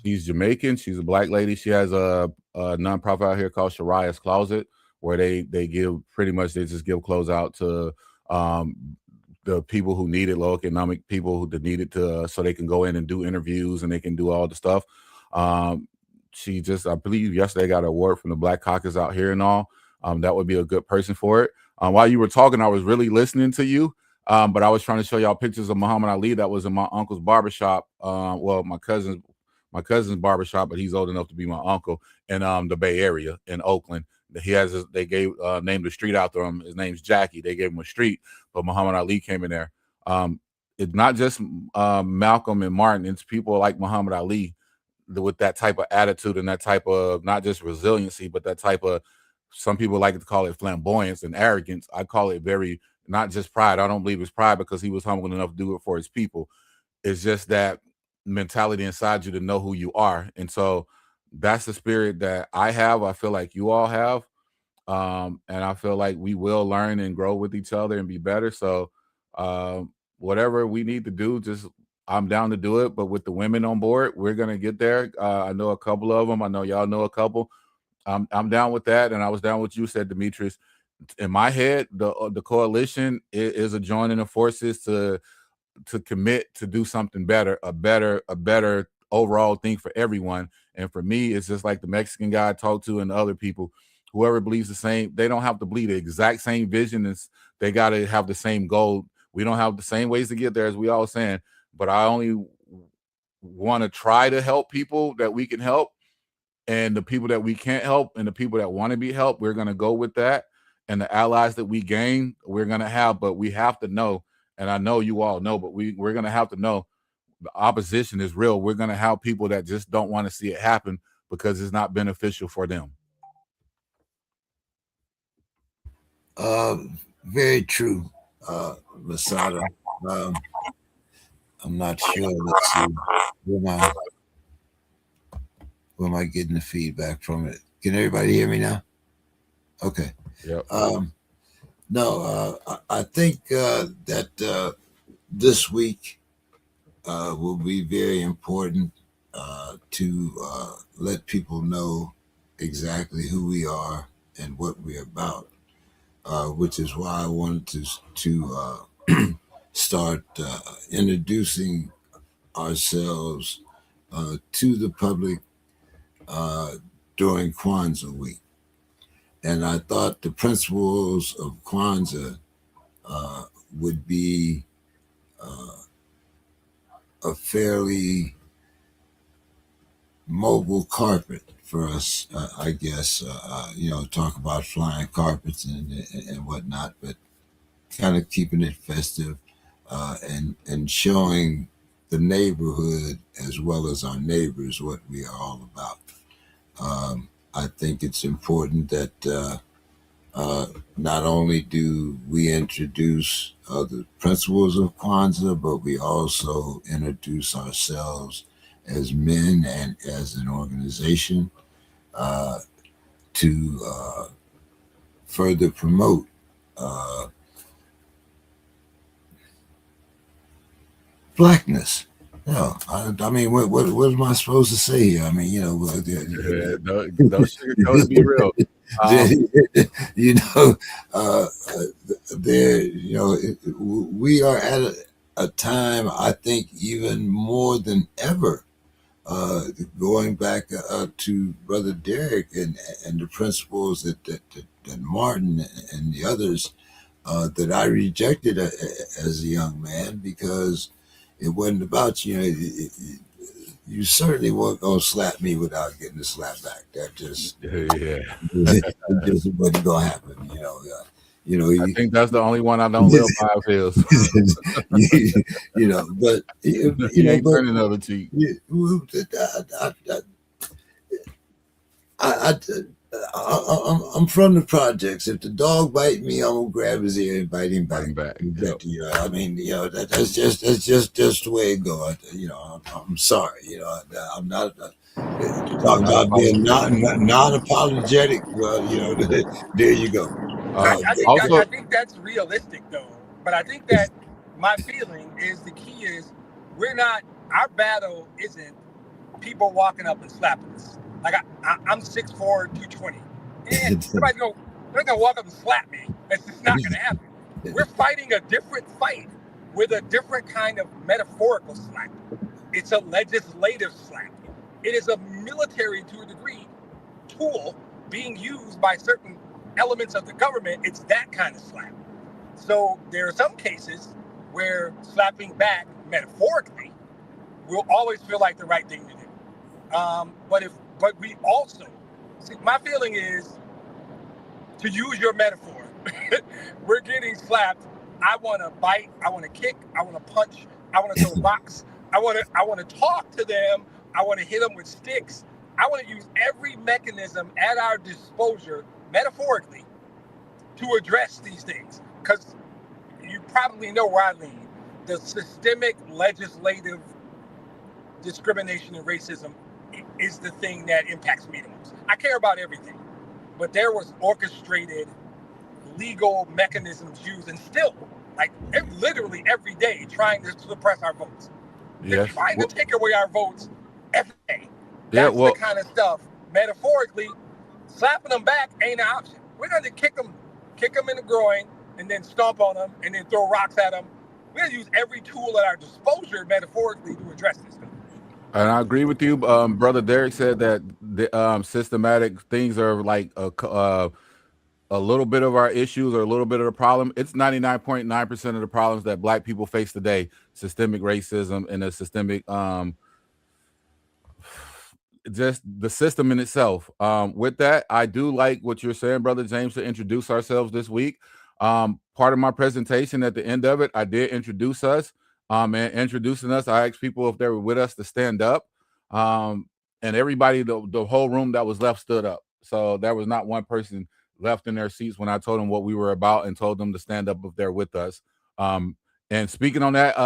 She's Jamaican. She's a Black lady. She has a nonprofit out here called Shariah's Closet, where they give pretty much they just give clothes out to the people who need it, low economic people who need it to so they can go in and do interviews and they can do all the stuff. She just, I believe yesterday got an award from the Black Caucus out here and all. That would be a good person for it. While you were talking, I was really listening to you. But I was trying to show y'all pictures of Muhammad Ali that was in my uncle's barbershop. Well, my cousin's barbershop, but he's old enough to be my uncle in the Bay Area in Oakland. He has they gave named the street after him. His name's Jackie. They gave him a street, but Muhammad Ali came in there. It's not just Malcolm and Martin. It's people like Muhammad Ali with that type of attitude and that type of not just resiliency, but that type of, some people like to call it flamboyance and arrogance. I call it very, not just pride. I don't believe it's pride because he was humble enough to do it for his people. It's just that mentality inside you to know who you are. And so that's the spirit that I have. I feel like you all have. And I feel like we will learn and grow with each other and be better. So whatever we need to do, just I'm down to do it. But with the women on board, we're going to get there. I know a couple of them. I know y'all know a couple. I'm down with that. And I was down with you, said Demetrius. In my head, the coalition is a joining of forces to commit to do something better, a better overall thing for everyone. And for me, it's just like the Mexican guy I talked to and the other people, whoever believes the same, they don't have to believe the exact same vision. They got to have the same goal. We don't have the same ways to get there, as we all saying, but I only want to try to help people that we can help, and the people that we can't help and the people that want to be helped, we're going to go with that. And the allies that we gain, we're going to have, but we have to know, and I know you all know, but we're going to have to know the opposition is real. We're going to have people that just don't want to see it happen because it's not beneficial for them. Very true, Masada. I'm not sure. Let's see. Where am I getting the feedback from it? Can everybody hear me now? Okay. Yep. No, I think that this week will be very important to let people know exactly who we are and what we're about, which is why I wanted to start introducing ourselves to the public during Kwanzaa week. And I thought the principles of Kwanzaa would be a fairly mobile carpet for us, I guess, talk about flying carpets and whatnot, but kind of keeping it festive and showing the neighborhood as well as our neighbors what we are all about. I think it's important that not only do we introduce the principles of Kwanzaa, but we also introduce ourselves as men and as an organization to further promote blackness. No, I mean, what am I supposed to say here? I mean, Don't sugarcoat it, be real. We are at a time, I think, even more than ever, going back to Brother Derek and the principles that Martin and the others that I rejected as a young man, because it wasn't about, you certainly weren't going to slap me without getting a slap back. That just, it just wasn't going to happen, I think that's the only one I don't live by feels. But you ain't turning another cheek. I'm from the projects. If the dog bite me, I'm gonna grab his ear and bite him back. Yep. I mean, that's just the way it goes. I'm sorry. I'm not talking about being non-apologetic. Well, there you go. I think that's realistic, though. But I think that my feeling is the key is our battle isn't people walking up and slapping us. Like I'm 6'4", 220. And everybody's going, They're not gonna walk up and slap me. It's just not gonna happen. We're fighting a different fight with a different kind of metaphorical slap. It's a legislative slap. It is a military, to a degree, tool being used by certain elements of the government. It's that kind of slap. So there are some cases where slapping back metaphorically will always feel like the right thing to do. But we also see, my feeling is, to use your metaphor, we're getting slapped. I want to bite. I want to kick. I want to punch. I want to throw rocks. I want to talk to them. I want to hit them with sticks. I want to use every mechanism at our disposal, metaphorically, to address these things. Because you probably know where I lean. The systemic legislative discrimination and racism is the thing that impacts me the most. I care about everything, but there was orchestrated legal mechanisms used, and still, like literally every day, trying to suppress our votes. They're trying to take away our votes every day. That's the kind of stuff, metaphorically, slapping them back ain't an option. We're going to kick them in the groin, and then stomp on them, and then throw rocks at them. We're going to use every tool at our disposal, metaphorically, to address this stuff. And I agree with you. Brother Derek said that the systematic things are like a little bit of our issues or a little bit of the problem. It's 99.9% of the problems that Black people face today: systemic racism and a systemic just the system in itself. With that, I do like what you're saying, Brother James, to introduce ourselves this week. Part of my presentation, at the end of it, I did introduce us. And introducing us, I asked people if they were with us to stand up. And everybody, the whole room that was left stood up. So there was not one person left in their seats when I told them what we were about and told them to stand up if they're with us. And speaking on that,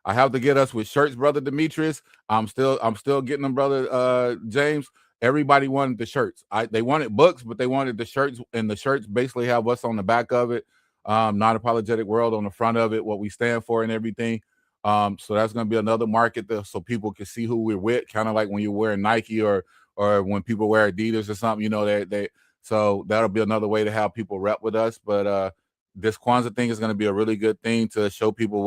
I have to get us with shirts, Brother Demetrius. I'm still getting them, Brother James. Everybody wanted the shirts. They wanted books, but they wanted the shirts, and the shirts basically have us on the back of it. Non-apologetic world on the front of it, what we stand for and everything. So that's going to be another market so people can see who we're with, kind of like when you're wearing Nike or when people wear Adidas or something, you know, so that'll be another way to have people rep with us. But this Kwanzaa thing is going to be a really good thing to show people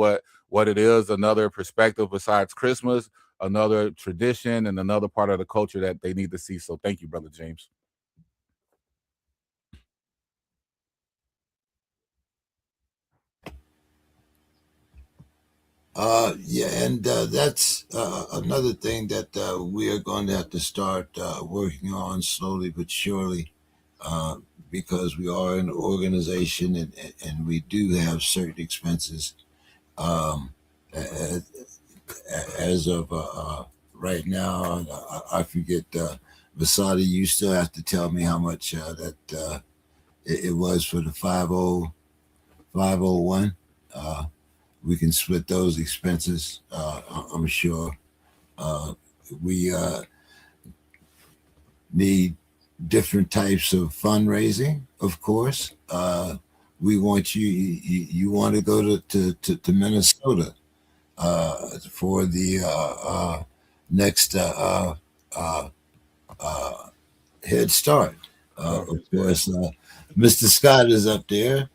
what it is, another perspective besides Christmas, another tradition, and another part of the culture that they need to see. So thank you, Brother James. And that's another thing that we are going to have to start working on slowly but surely, because we are an organization and we do have certain expenses. As of right now, I forget, Vasadi, you still have to tell me how much that it was for the 501. We can split those expenses, I'm sure. We need different types of fundraising, of course. We want you want to go to Minnesota for the next Head Start. Of course, Mr. Scott is up there.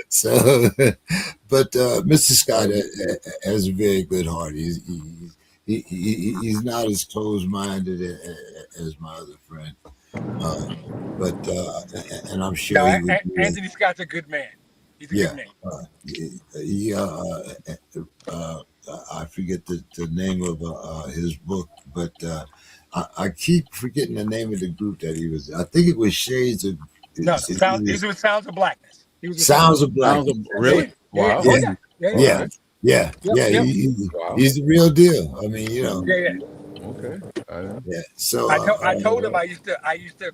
So, but Mr. Scott has a very good heart. He's not as closed-minded as my other friend, but and I'm sure Anthony Scott's a good man. He's a good man. I forget the name of his book, but I keep forgetting the name of the group that he was. I think it was Shades of. No, it was Sounds of Blackness. He was Sounds of Blackness. Really? Wow. Yeah. He's the real deal. I mean, you know. Okay. Yeah. So I told him I used to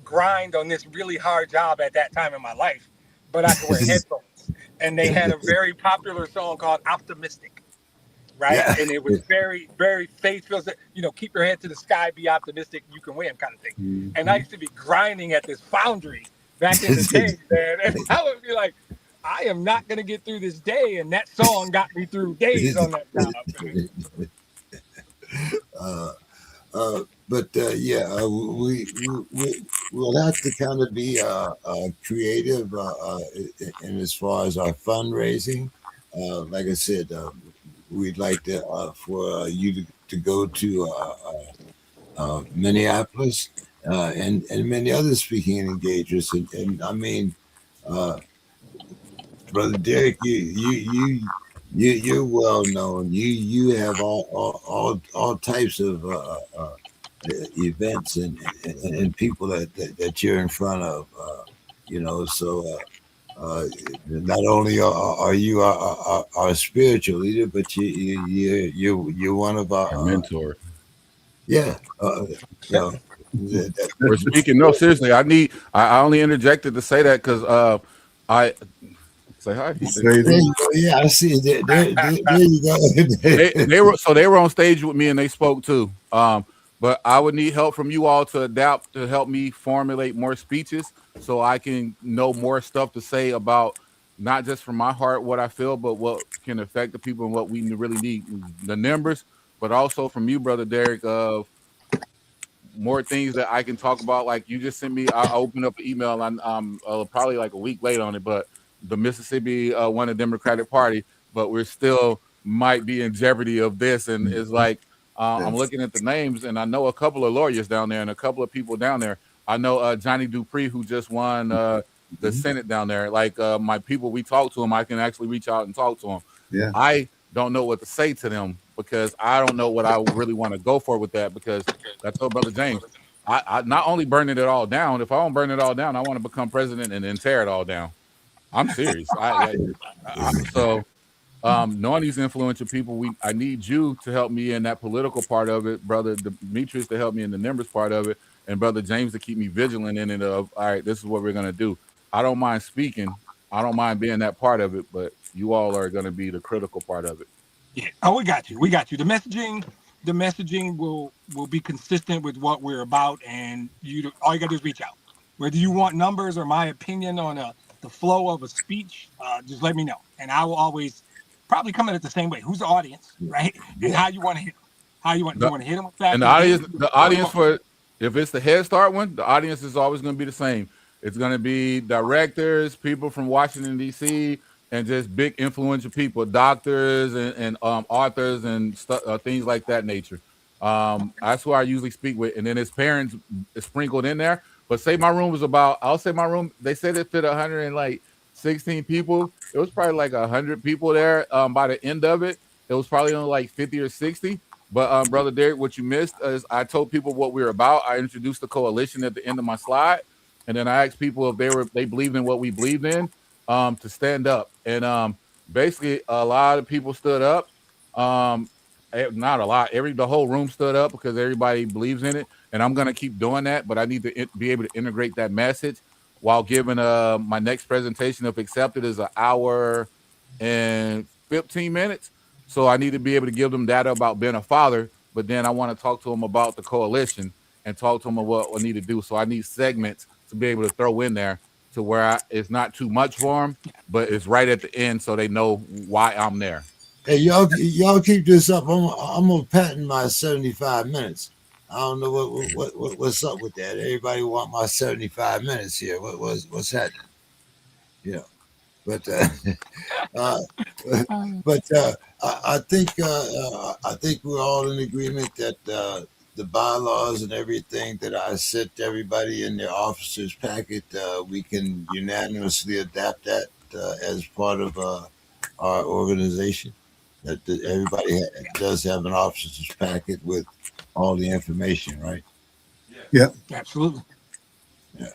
grind on this really hard job at that time in my life, but I could wear headphones, and they had a very popular song called "Optimistic." Right. Yeah. And it was very, very faith-filled, keep your head to the sky, be optimistic, you can win kind of thing. Mm-hmm. And I used to be grinding at this foundry back in the day, man. And I would be like, I am not going to get through this day. And that song got me through days on that job. but we'll have to kind of be creative in as far as our fundraising. Like I said, we'd like to for you to go to Minneapolis and many other speaking engagements, and I mean, uh, Brother Derek, you're well known. You have all types of events and people that you're in front of. So not only are you our spiritual leader, but you're one of Our mentor. yeah. You know, We're speaking. No, seriously. I only interjected to say that because I say hi. there you go. Yeah, I see. There you go. They were on stage with me and they spoke too. But I would need help from you all to adapt to help me formulate more speeches so I can know more stuff to say about not just from my heart what I feel, but what can affect the people and what we really need the numbers, but also from you, Brother Derek, of more things that I can talk about. Like you just sent me, I opened up an email and probably like a week late on it, but the Mississippi won the Democratic Party, but we're still might be in jeopardy of this. And it's like I'm looking at the names, and I know a couple of lawyers down there and a couple of people down there. I know Johnny Dupree, who just won the Senate down there. Like my people, we talk to him. I can actually reach out and talk to him. Yeah. I don't know what to say to them because I don't know what I really want to go for with that. Because I told Brother James, I not only burning it all down. If I don't burn it all down, I want to become president and then tear it all down. I'm serious. Knowing these influential people, I need you to help me in that political part of it, Brother Demetrius to help me in the numbers part of it, and Brother James to keep me vigilant in it of, all right, this is what we're going to do. I don't mind speaking. I don't mind being that part of it, but you all are going to be the critical part of it. Yeah. Oh, we got you. We got you. The messaging will be consistent with what we're about, and all you got to do is reach out. Whether you want numbers or my opinion on the flow of a speech, just let me know, and I will always probably come at it the same way. Who's the audience, right? And how you want to hit them. How you want to hit them with facts. And the audience for if it's the Head Start one, the audience is always going to be the same. It's going to be directors, people from Washington D.C., and just big influential people, doctors and authors and things like that nature. That's who I usually speak with, and then his parents is sprinkled in there. But say my room was I'll say my room. They said it fit 116 people. It was probably like 100 people there. By the end of it, it was probably only like 50 or 60. But Brother Derek, what you missed is I told people what we were about. I introduced the coalition at the end of my slide, and then I asked people if they believed in what we believed in, to stand up. And basically, a lot of people stood up. Not a lot. The whole room stood up because everybody believes in it, and I'm gonna keep doing that. But I need to be able to integrate that message while giving my next presentation, if accepted, is an hour and 15 minutes. So I need to be able to give them data about being a father, but then I want to talk to them about the coalition and talk to them about what I need to do. So I need segments to be able to throw in there to where it's not too much for them, but it's right at the end so they know why I'm there. Hey, y'all keep this up. I'm gonna patent my 75 minutes. I don't know what's up with that. Everybody want my 75 minutes here. What's happening? Yeah, but I think we're all in agreement that the bylaws and everything that I sent to everybody in their officers packet, we can unanimously adapt that as part of our organization. That everybody does have an officer's packet with all the information, right? Yeah, absolutely. Yeah.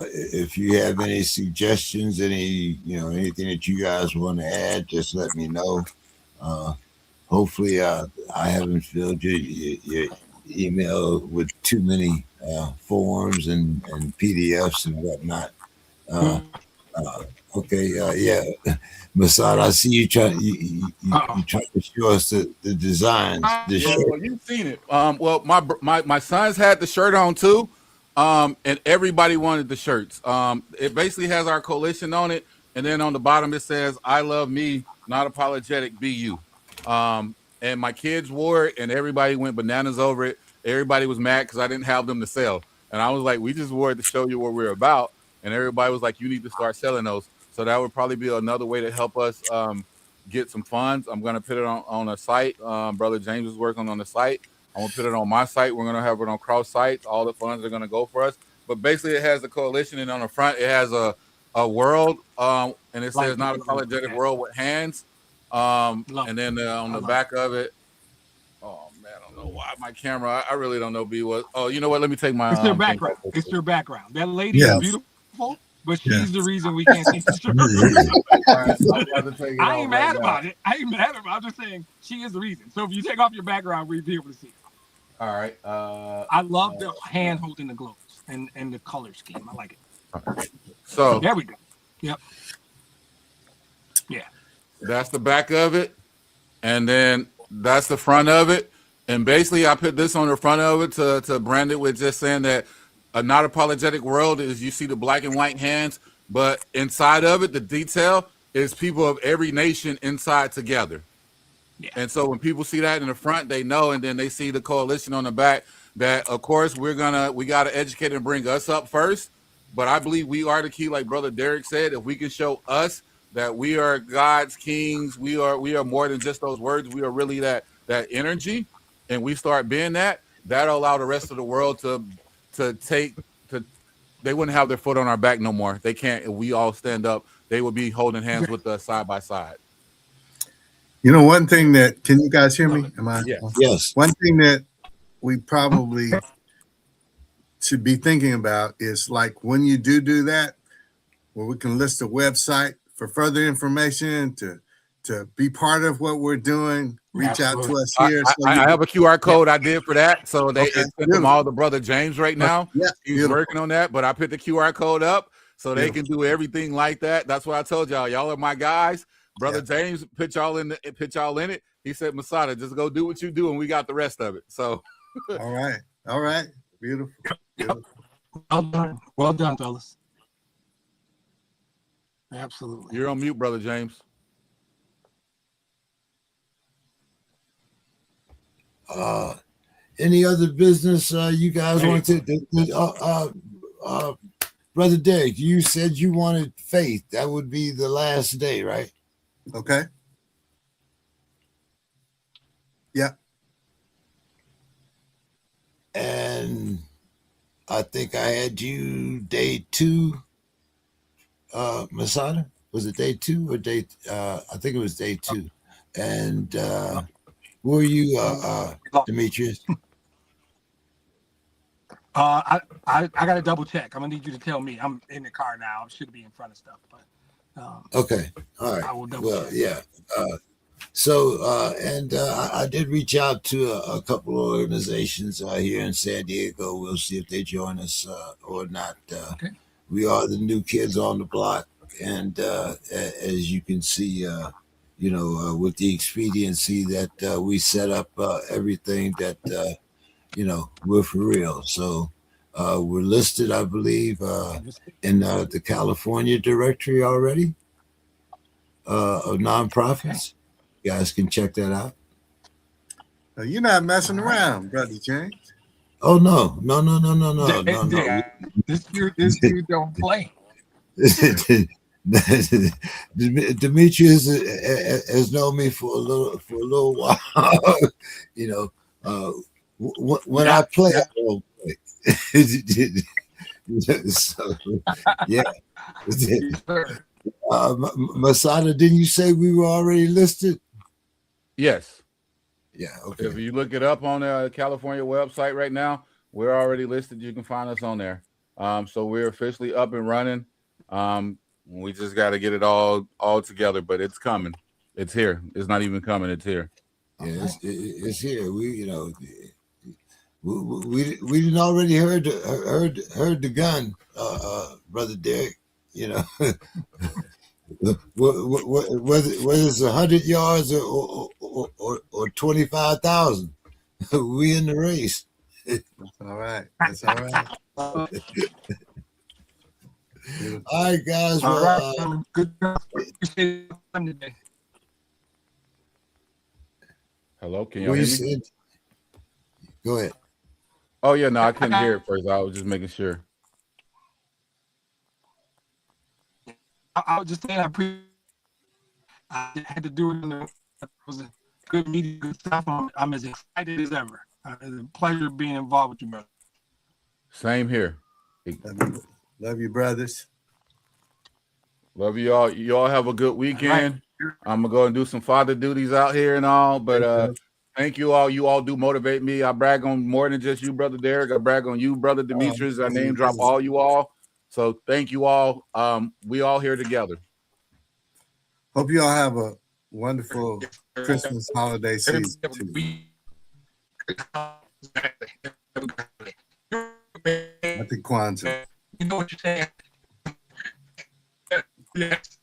If you have any suggestions, anything that you guys want to add, just let me know. Hopefully, I haven't filled your email with too many forms and PDFs and whatnot. Okay, yeah, Masad, I see you trying to show us the designs. Well, you've seen it. Well, my sons had the shirt on too, and everybody wanted the shirts. It basically has our coalition on it, and then on the bottom it says, "I love me, not apologetic, be you." And my kids wore it, and everybody went bananas over it. everybody was mad because I didn't have them to sell. And I was like, we just wanted to show you what we're about. And everybody was like, you need to start selling those. So that would probably be another way to help us get some funds. I'm going to put it on a site. Brother James is working on the site. I'm going to put it on my site. We're going to have it on cross sites. All the funds are going to go for us. But basically, it has the coalition, and on the front, it has a world, and it says not apologetic world with hands. And then on the back of it, oh man, I don't know why my camera. I really don't know. B was. Oh, you know what? Let me take my. It's your background. It's your background. That lady is beautiful, but she's the reason we can't see the shirt. I ain't mad about it. I ain't mad about it. I'm just saying she is the reason. So if you take off your background, we'll be able to see it. All right. I love the hand holding the gloves and the color scheme. I like it. Right. So there we go. Yep. Yeah. That's the back of it, and then that's the front of it. And basically, I put this on the front of it to brand it with just saying that a not apologetic world is you see the black and white hands, but inside of it, the detail is people of every nation inside together. Yeah. And so when people see that in the front, they know, and then they see the coalition on the back that, of course, we got to educate and bring us up first. But I believe we are the key, like Brother Derek said. If we can show us that we are God's kings, we are more than just those words. We are really that energy, and we start being that'll allow the rest of the world to they wouldn't have their foot on our back no more. They can't. If we all stand up, they would be holding hands with us side by side. You know, one thing that, can you guys hear me? Am I? Yeah. Yes. One thing that we probably should be thinking about is like when you do that, where we can list a website for further information to be part of what we're doing. Reach out to us here. I have a QR code I did for that. So they sent them all to Brother James right now. Yeah, he's working on that, but I put the QR code up so they can do everything like that. That's what I told y'all. Y'all are my guys. Brother James put y'all in it. He said, Masada, just go do what you do, and we got the rest of it. So all right. Beautiful. Well done, fellas. Absolutely. You're on mute, Brother James. Any other business you guys want to? Brother Derek, you said you wanted faith. That would be the last day, right? Okay. Yeah. And I think I had you day 2, Masada. Was it day 2 or day? I think it was day 2. And were you, Demetrius? I got to double check. I'm gonna need you to tell me. I'm in the car now. I should be in front of stuff, but okay. All right. I will double check. Yeah. I did reach out to a couple of organizations here in San Diego. We'll see if they join us or not. Okay. We are the new kids on the block, and as you can see, with the expediency that we set up everything that we're for real. So we're listed, I believe, in the California directory already of nonprofits. Okay. You guys can check that out. You're not messing around, Brother James. Oh no. This dude don't play. Demetrius has known me for a little while. When I play, I don't play. So, yeah. Masada, didn't you say we were already listed? Yes. Yeah. Okay. If you look it up on the California website right now, we're already listed. You can find us on there. So we're officially up and running. We just got to get it all together, but it's coming. It's here. It's not even coming. It's here. Yeah, it's here. We didn't already heard the gun, Brother Derek. Whether it's 100 yards or 25,000, we in the race. That's all right. All right, guys. Well, good. Hello, can you hear me? Go ahead. Oh yeah, no, I couldn't hear it first. I was just making sure. I was just saying I had to do it. It was a good meeting, good stuff. I'm as excited as ever. It's a pleasure being involved with you, brother. Same here. Love you, brothers. Love you all. You all have a good weekend. Right. I'm gonna go and do some father duties out here and all. But thank you all. You all do motivate me. I brag on more than just you, brother Derek. I brag on you, brother Demetrius. I name drop all you all. So thank you all. We all here together. Hope you all have a wonderful Christmas holiday season too. Happy Kwanzaa. You know what you're saying? Yes.